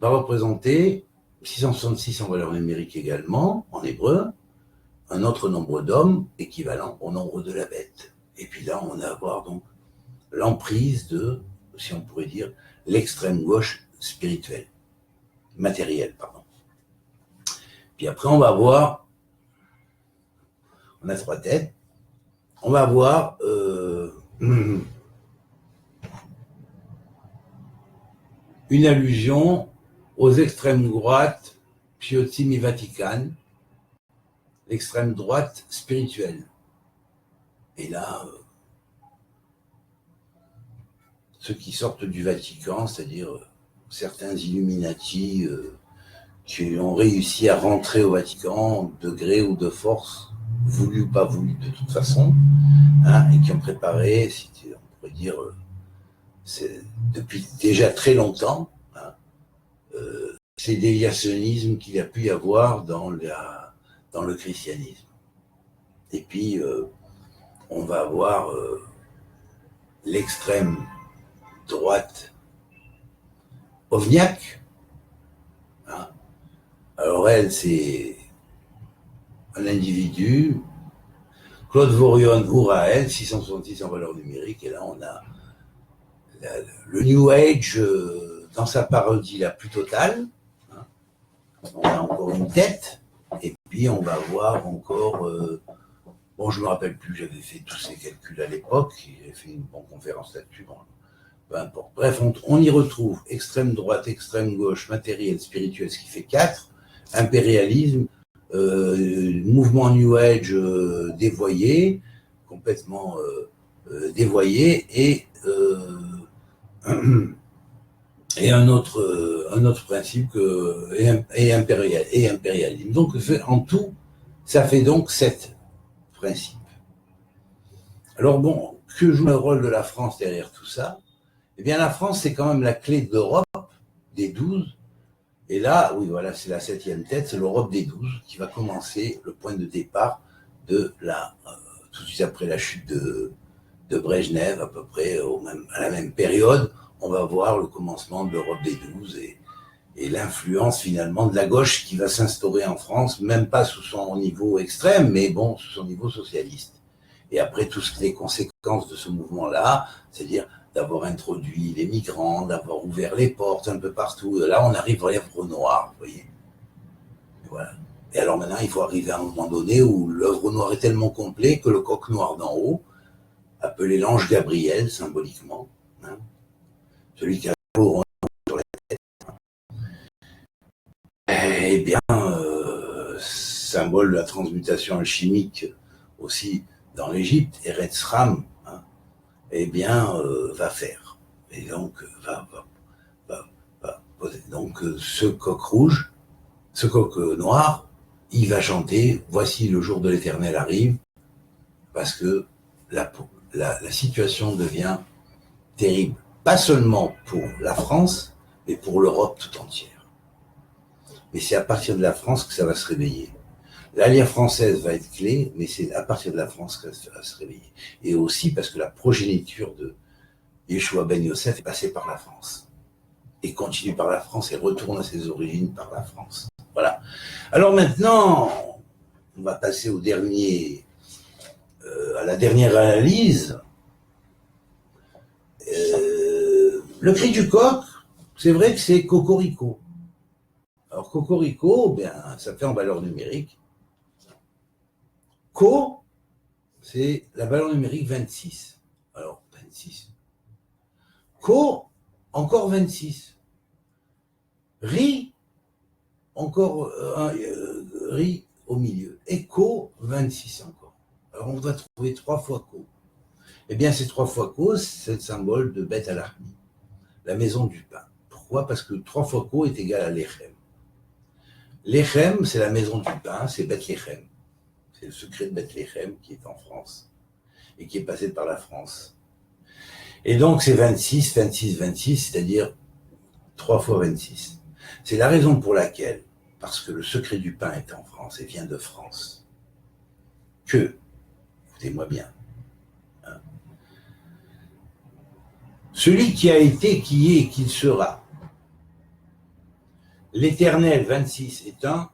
va représenter 666 en valeur numérique également, en hébreu, un autre nombre d'hommes équivalent au nombre de la bête. Et puis là, on va avoir donc l'emprise de, si on pourrait dire, l'extrême gauche spirituelle, matérielle, pardon. Puis après, on va avoir, on a 3 têtes, on va avoir une allusion aux extrêmes droites, Piotim et Vatican, l'extrême droite spirituelle. Et là, ceux qui sortent du Vatican, c'est-à-dire certains Illuminati qui ont réussi à rentrer au Vatican de gré ou de force, voulu ou pas voulu de toute façon, hein, et qui ont préparé, on pourrait dire, depuis déjà très longtemps, hein, ces déviationnismes qu'il y a pu y avoir dans le christianisme. Et puis, on va avoir l'extrême droite ovniaque. Hein. Alors elle, c'est un individu, Claude Vorion Ourael, 666 en valeur numérique, et là on a le New Age dans sa parodie la plus totale. Hein. On a encore une tête, et puis on va voir encore, bon je me rappelle plus, j'avais fait tous ces calculs à l'époque, j'avais fait une bonne conférence là-dessus, bon, peu importe. Bref, on y retrouve extrême droite, extrême gauche, matériel, spirituel, ce qui fait 4, impérialisme, mouvement New Age dévoyé, complètement dévoyé, et un autre principe et impérialisme. Donc en tout, ça fait donc 7 principes. Alors bon, que joue le rôle de la France derrière tout ça? Eh bien la France, c'est quand même la clé de l'Europe, des 12. Et là, oui, voilà, c'est la 7e tête, c'est l'Europe des 12 qui va commencer le point de départ de tout de suite après la chute de Brejnev, à peu près à la même période, on va voir le commencement de l'Europe des 12 et l'influence finalement de la gauche qui va s'instaurer en France, même pas sous son niveau extrême, mais bon, sous son niveau socialiste. Et après, toutes les conséquences de ce mouvement-là, c'est-à-dire d'avoir introduit les migrants, d'avoir ouvert les portes un peu partout. Là, on arrive à l'œuvre noire, vous voyez. Et voilà. Et alors maintenant, il faut arriver à un moment donné où l'œuvre noire est tellement complet que le coq noir d'en haut, appelé l'ange Gabriel, symboliquement, hein, celui qui a le sur la tête, eh bien, symbole de la transmutation alchimique aussi dans l'Égypte, Eretz Ram, hein, eh bien, va faire. Et donc, donc ce coq rouge, ce coq noir, il va chanter « Voici le jour de l'Éternel arrive », parce que la situation devient terrible, pas seulement pour la France, mais pour l'Europe tout entière. Mais c'est à partir de la France que ça va se réveiller. L'alliance française va être clé, mais c'est à partir de la France que ça va se réveiller. Et aussi parce que la progéniture de Yeshua ben Yosef est passée par la France. Et continue par la France et retourne à ses origines par la France. Voilà. Alors maintenant, on va passer à la dernière analyse. Le cri du coq, c'est vrai que c'est cocorico. Alors cocorico, bien, ça fait en valeur numérique. Co, c'est la valeur numérique 26. Alors 26. Co, encore 26. Ri, encore ri au milieu. Et co, 26 encore. Alors on va trouver 3 fois co. Eh bien, ces 3 fois co, c'est le symbole de Beth Alachmi, la maison du pain. Pourquoi? Parce que 3 fois co est égal à Lechem. Lechem, c'est la maison du pain, c'est Bethléem. C'est le secret de Bethléem qui est en France et qui est passé par la France. Et donc, c'est 26, 26, 26, c'est-à-dire 3 fois 26. C'est la raison pour laquelle, parce que le secret du pain est en France et vient de France, que, écoutez-moi bien, hein, celui qui a été, qui est, qu'il sera, l'éternel 26 est un,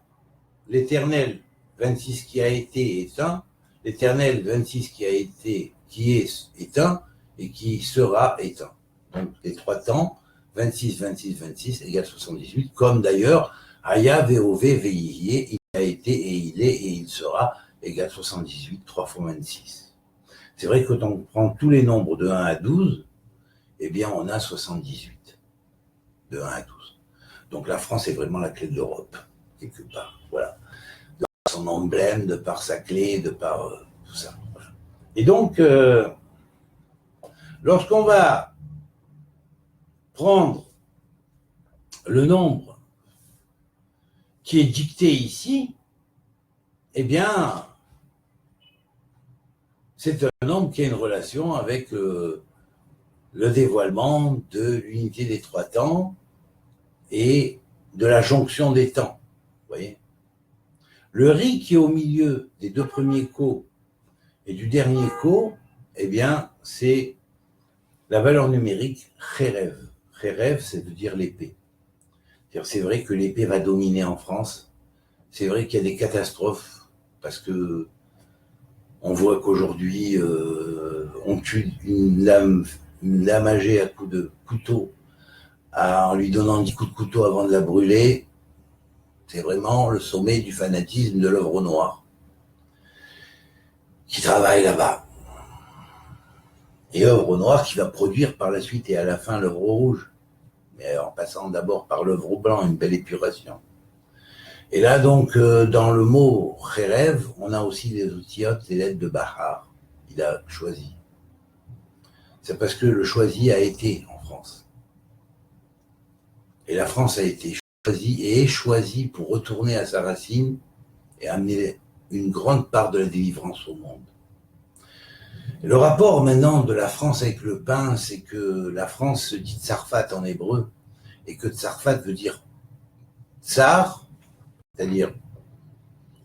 l'éternel 26 qui a été est un, l'éternel 26 qui a été, qui est un, et qui sera est un. Donc les 3 temps, 26, 26, 26 égale 78, comme d'ailleurs Aya, VOV, VIE, il a été et il est et il sera égale 78, 3 fois 26. C'est vrai que quand on prend tous les nombres de 1 à 12, eh bien on a 78, de 1 à 12. Donc la France est vraiment la clé de l'Europe, quelque part, voilà. De par son emblème, de par sa clé, de par tout ça. Voilà. Et donc, lorsqu'on va prendre le nombre qui est dicté ici, eh bien, c'est un nombre qui a une relation avec le dévoilement de l'unité des 3 temps et de la jonction des temps. Vous voyez ? Le riz qui est au milieu des 2 premiers co et du dernier co, eh bien, c'est la valeur numérique Kherev. Kherev, ça veut dire l'épée. C'est vrai que l'épée va dominer en France. C'est vrai qu'il y a des catastrophes parce que on voit qu'aujourd'hui, on tue une lame âgée à coups de couteau en lui donnant 10 coups de couteau avant de la brûler. C'est vraiment le sommet du fanatisme de l'œuvre noire qui travaille là-bas. Et œuvre noire qui va produire par la suite et à la fin l'œuvre rouge, mais en passant d'abord par l'œuvre blanc, une belle épuration. Et là donc, dans le mot Kherev, on a aussi les outilliotes, les lettres de Bahar. Il a choisi. C'est parce que le choisi a été en France. Et la France a été choisie et est choisie pour retourner à sa racine et amener une grande part de la délivrance au monde. Et le rapport maintenant de la France avec le pain, c'est que la France se dit Tsarfat en hébreu, et que Tsarfat veut dire tsar, c'est-à-dire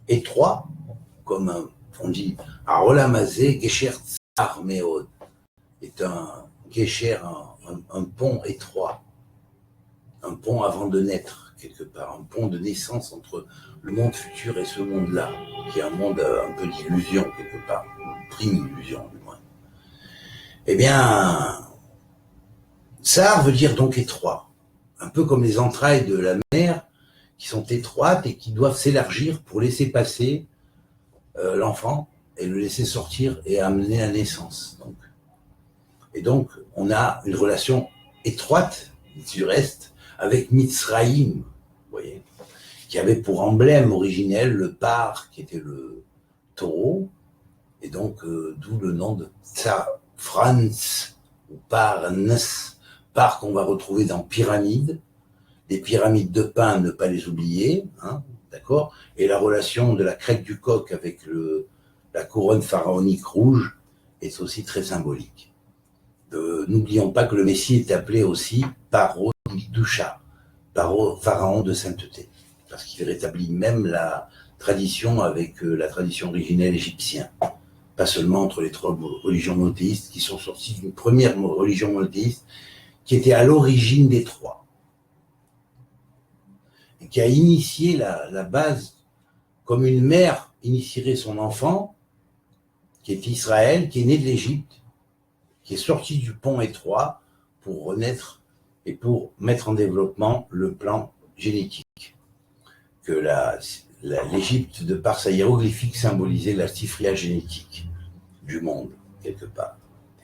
étroit, comme on dit Arolamazé, Gesher Tsar Meod, est un Gesher, un pont étroit, un pont avant de naître, quelque part, un pont de naissance entre le monde futur et ce monde-là, qui est un monde un peu d'illusion, quelque part, une prime illusion, du moins. Eh bien, tsar veut dire donc étroit, un peu comme les entrailles de la mer, qui sont étroites et qui doivent s'élargir pour laisser passer l'enfant et le laisser sortir et amener à naissance. Et donc, on a une relation étroite, du reste, avec Mitzraïm, vous voyez, qui avait pour emblème originel le par, qui était le taureau, et donc d'où le nom de Franz, ou Parnes, par qu'on va retrouver dans Pyramide, les pyramides de pain, ne pas les oublier, hein, d'accord, et la relation de la crête du coq avec la couronne pharaonique rouge est aussi très symbolique. N'oublions pas que le Messie est appelé aussi Paro d'Idusha, pharaon de sainteté, parce qu'il rétablit même la tradition avec la tradition originelle égyptienne, pas seulement entre les 3 religions monothéistes qui sont sorties d'une première religion monothéiste qui était à l'origine des 3 et qui a initié la base comme une mère initierait son enfant, qui est Israël, qui est né de l'Égypte, qui est sorti du pont étroit pour renaître et pour mettre en développement le plan génétique. Que l'Égypte, de par sa hiéroglyphique, symbolisait la cifria génétique du monde, quelque part,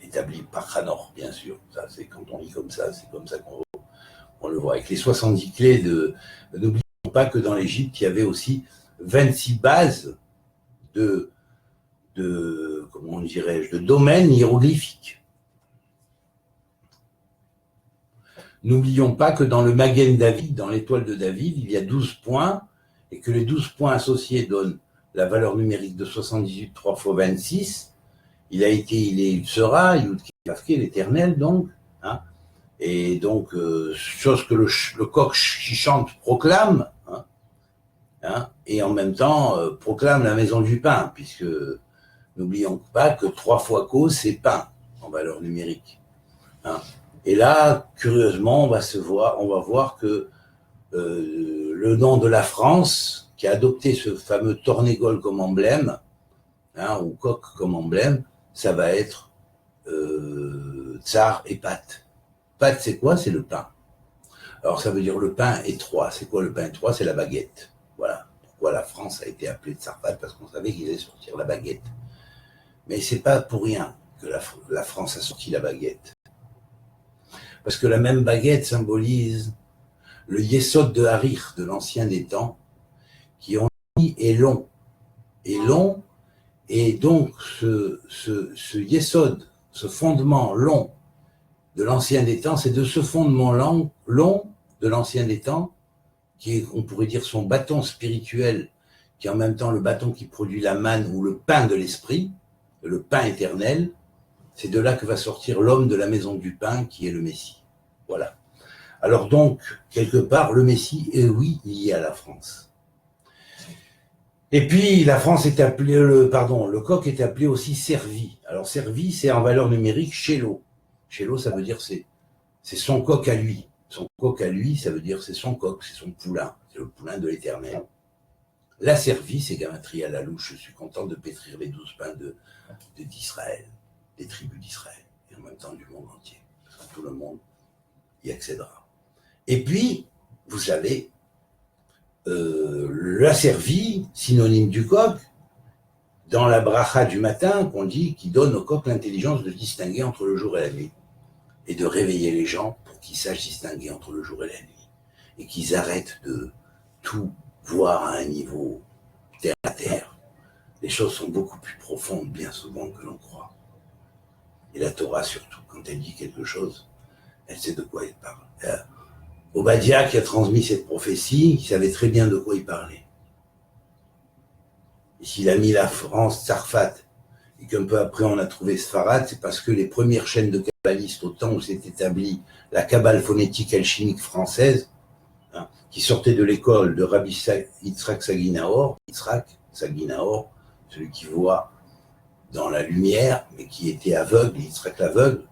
établi par Hanor, bien sûr. Ça, c'est quand on lit comme ça, c'est comme ça qu'on le voit. Avec les 70 clés n'oublions pas que dans l'Égypte, il y avait aussi 26 bases comment dirais-je, de domaines hiéroglyphiques. N'oublions pas que dans le Magen David, dans l'étoile de David, il y a 12 points, et que les 12 points associés donnent la valeur numérique de 78, 3 fois 26. Il a été, il est, il sera, l'Éternel, donc. Hein, et donc, chose que le coq qui chante proclame, hein, et en même temps proclame la maison du pain, puisque n'oublions pas que 3 fois cause, c'est pain, en valeur numérique. Hein. Et là, curieusement, on va voir que le nom de la France, qui a adopté ce fameux tornégol comme emblème, hein, ou coq comme emblème, ça va être tsar et pâte. Pâte, c'est quoi? C'est le pain. Alors, ça veut dire le pain étroit. C'est quoi le pain étroit? C'est la baguette. Voilà. Pourquoi la France a été appelée Tsarfate? Parce qu'on savait qu'ils allaient sortir la baguette. Mais c'est pas pour rien que la France a sorti la baguette. Parce que la même baguette symbolise le yesod de Harir de l'ancien des temps, qui on dit est long. Et long, et donc ce yesod, ce fondement long de l'ancien des temps, c'est de ce fondement long de l'ancien des temps, qui est, on pourrait dire, son bâton spirituel, qui est en même temps le bâton qui produit la manne ou le pain de l'esprit, le pain éternel. C'est de là que va sortir l'homme de la maison du pain, qui est le Messie. Voilà. Alors donc, quelque part, le Messie est, oui, lié à la France. Et puis, la France est appelée, le coq est appelé aussi servi. Alors, servi, c'est en valeur numérique Shélo. Shélo, ça veut dire c'est son coq à lui. Son coq à lui, ça veut dire c'est son coq, c'est son poulain. C'est le poulain de l'Éternel. La servie, c'est Gamatria la louche. Je suis content de pétrir les 12 pains d'Israël, des tribus d'Israël, et en même temps du monde entier. Parce que tout le monde y accédera. Et puis, vous savez, la servie, synonyme du coq, dans la bracha du matin, qu'on dit, qui donne au coq l'intelligence de distinguer entre le jour et la nuit, et de réveiller les gens pour qu'ils sachent distinguer entre le jour et la nuit, et qu'ils arrêtent de tout voir à un niveau terre à terre. Les choses sont beaucoup plus profondes, bien souvent, que l'on croit. Et la Torah, surtout, quand elle dit quelque chose, elle sait de quoi elle parle. Obadiah, qui a transmis cette prophétie, il savait très bien de quoi il parlait. Et s'il a mis la France Tsarfate, et qu'un peu après on a trouvé Sfarad, c'est parce que les premières chaînes de kabbalistes, au temps où s'est établie la kabbale phonétique alchimique française, hein, qui sortait de l'école de Rabbi Yitzhak Saginaor, celui qui voit dans la lumière, mais qui était aveugle, Yitzhak l'aveugle.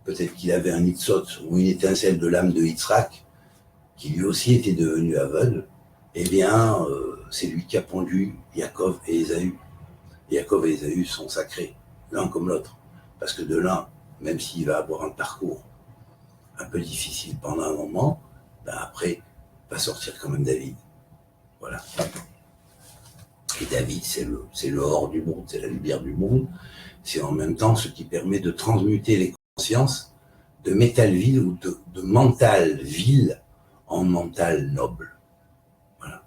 Peut-être qu'il avait un nitzot ou une étincelle de l'âme de Yitzhak, qui lui aussi était devenu aveugle. Eh bien, c'est lui qui a pondu Yaakov et Ésaü. Yaakov et Ésaü sont sacrés, l'un comme l'autre. Parce que de l'un, même s'il va avoir un parcours un peu difficile pendant un moment, ben après, va sortir quand même David. Voilà. Et David, c'est le or du monde, c'est la lumière du monde. C'est en même temps ce qui permet de transmuter les consciences de métal vil ou de mental vil en mental noble. Voilà.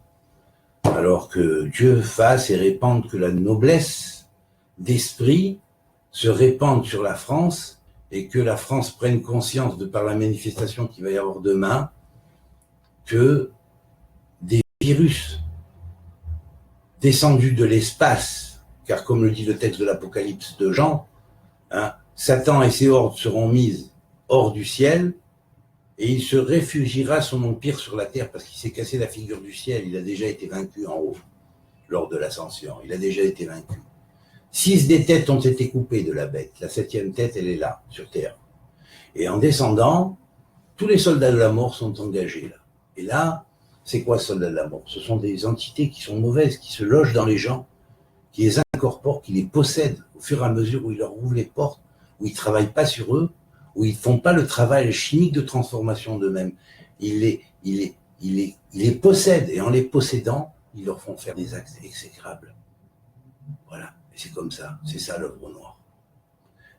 Alors que Dieu fasse et répande que la noblesse d'esprit se répande sur la France et que la France prenne conscience, de par la manifestation qu'il va y avoir demain, que des virus descendus de l'espace, car comme le dit le texte de l'Apocalypse de Jean, hein, Satan et ses hordes seront mises hors du ciel, et il se réfugiera son empire sur la terre, parce qu'il s'est cassé la figure du ciel. Il a déjà été vaincu en haut, lors de l'ascension. Il a déjà été vaincu. 6 des têtes ont été coupées de la bête. La 7e tête, elle est là, sur terre. Et en descendant, tous les soldats de la mort sont engagés là. Et là, c'est quoi, soldats de la mort? Ce sont des entités qui sont mauvaises, qui se logent dans les gens, qui les incorporent, qui les possèdent au fur et à mesure où ils leur ouvrent les portes, où ils ne travaillent pas sur eux, où ils ne font pas le travail chimique de transformation d'eux-mêmes. Ils les possèdent, et en les possédant, ils leur font faire des actes exécrables. Voilà, et c'est comme ça, c'est ça l'œuvre noire.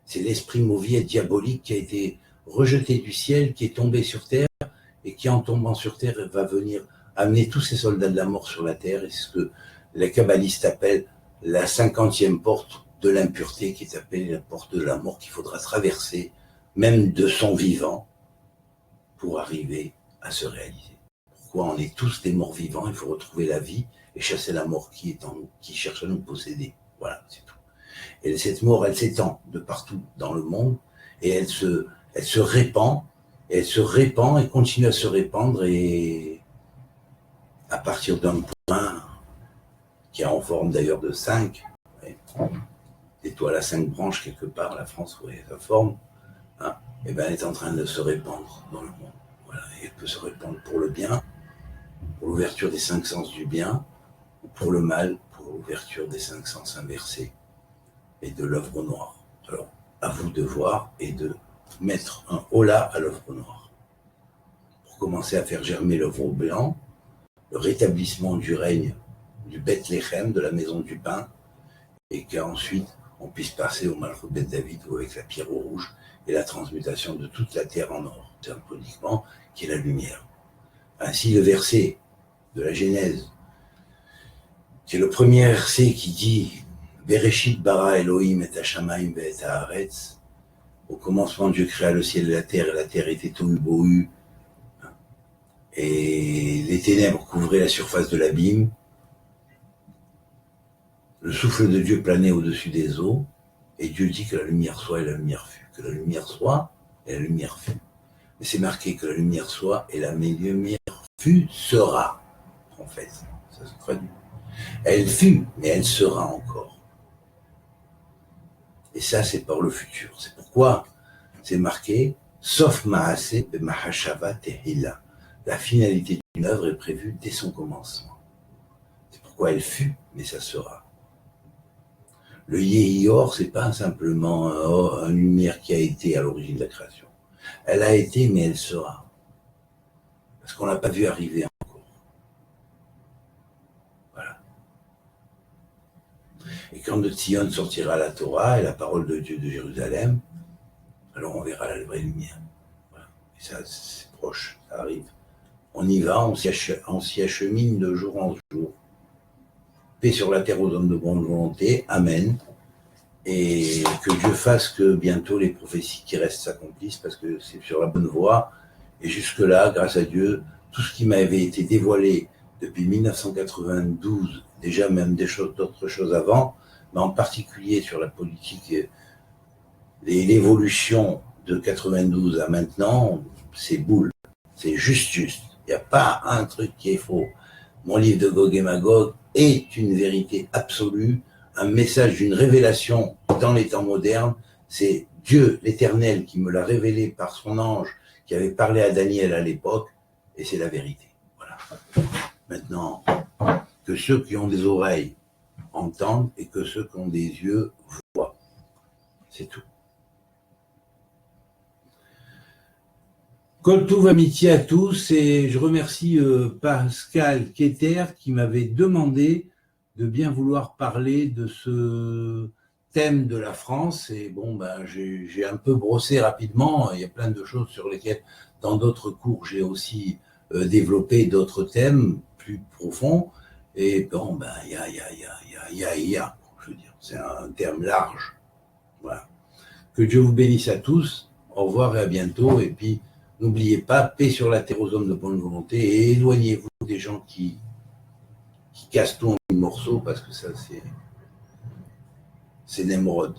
C'est l'esprit mauvais diabolique qui a été rejeté du ciel, qui est tombé sur terre, et qui en tombant sur terre va venir amener tous ces soldats de la mort sur la terre, et c'est ce que les kabbalistes appellent la 50e porte de l'impureté, qui est appelée la porte de la mort, qu'il faudra traverser, même de son vivant, pour arriver à se réaliser. Pourquoi on est tous des morts vivants, il faut retrouver la vie et chasser la mort qui est en nous, qui cherche à nous posséder. Voilà, c'est tout. Et cette mort, elle s'étend de partout dans le monde, et elle se répand, et elle se répand et continue à se répandre, et à partir d'un point qui est en forme d'ailleurs de 5, étoile à 5 branches quelque part, la France, vous voyez sa forme, hein, et ben elle est en train de se répandre dans le monde. Voilà, et elle peut se répandre pour le bien, pour l'ouverture des 5 sens du bien, ou pour le mal, pour l'ouverture des 5 sens inversés et de l'œuvre noire. Alors, à vous de voir et de mettre un holà à l'œuvre noire. Pour commencer à faire germer l'œuvre blanc, le rétablissement du règne du Bethléem, de la maison du pain, et qu'ensuite on puisse passer au Malchut Ben David ou avec la pierre rouge et la transmutation de toute la terre en or, symboliquement, qui est la lumière. Ainsi, le verset de la Genèse, qui est le premier verset qui dit Bereshit bara Elohim et Hashamayim ve'et haaretz. Au commencement, Dieu créa le ciel et la terre était tohu bohu, et les ténèbres couvraient la surface de l'abîme. Le souffle de Dieu planait au-dessus des eaux, et Dieu dit que la lumière soit et la lumière fut. Que la lumière soit et la lumière fut. Mais c'est marqué que la lumière soit et la lumière fut sera, en fait. Ça se traduit. Elle fut, mais elle sera encore. Et ça, c'est par le futur. C'est pourquoi c'est marqué sauf Maaseh Mahashava Tehila. La finalité d'une œuvre est prévue dès son commencement. C'est pourquoi elle fut, mais ça sera. Le Yehior, c'est pas simplement une lumière qui a été à l'origine de la création. Elle a été, mais elle sera. Parce qu'on l'a pas vu arriver encore. Voilà. Et quand de Tzion sortira la Torah et la parole de Dieu de Jérusalem, alors on verra la vraie lumière. Voilà. Et ça, c'est proche, ça arrive. On y va, on s'y achemine de jour en jour. Paix sur la terre aux hommes de bonne volonté. Amen. Et que Dieu fasse que bientôt les prophéties qui restent s'accomplissent, parce que c'est sur la bonne voie. Et jusque-là, grâce à Dieu, tout ce qui m'avait été dévoilé depuis 1992, déjà même d'autres choses avant, mais en particulier sur la politique et l'évolution de 92 à maintenant, c'est boule. C'est juste. Il n'y a pas un truc qui est faux. Mon livre de Gog et Magog est une vérité absolue, un message d'une révélation dans les temps modernes. C'est Dieu, l'Éternel, qui me l'a révélé par son ange, qui avait parlé à Daniel à l'époque, et c'est la vérité. Voilà. Maintenant, que ceux qui ont des oreilles entendent, et que ceux qui ont des yeux voient. C'est tout. Koltouv amitié à tous, et je remercie Pascal Keter qui m'avait demandé de bien vouloir parler de ce thème de la France. Et bon, ben, j'ai un peu brossé rapidement. Il y a plein de choses sur lesquelles, dans d'autres cours, j'ai aussi développé d'autres thèmes plus profonds. Et bon, ben, il y a, je veux dire, c'est un terme large. Voilà. Que Dieu vous bénisse à tous. Au revoir et à bientôt. Et puis, n'oubliez pas, paix sur la terre aux hommes de bonne volonté, et éloignez-vous des gens qui cassent tout en morceaux, parce que ça, c'est Nemrod.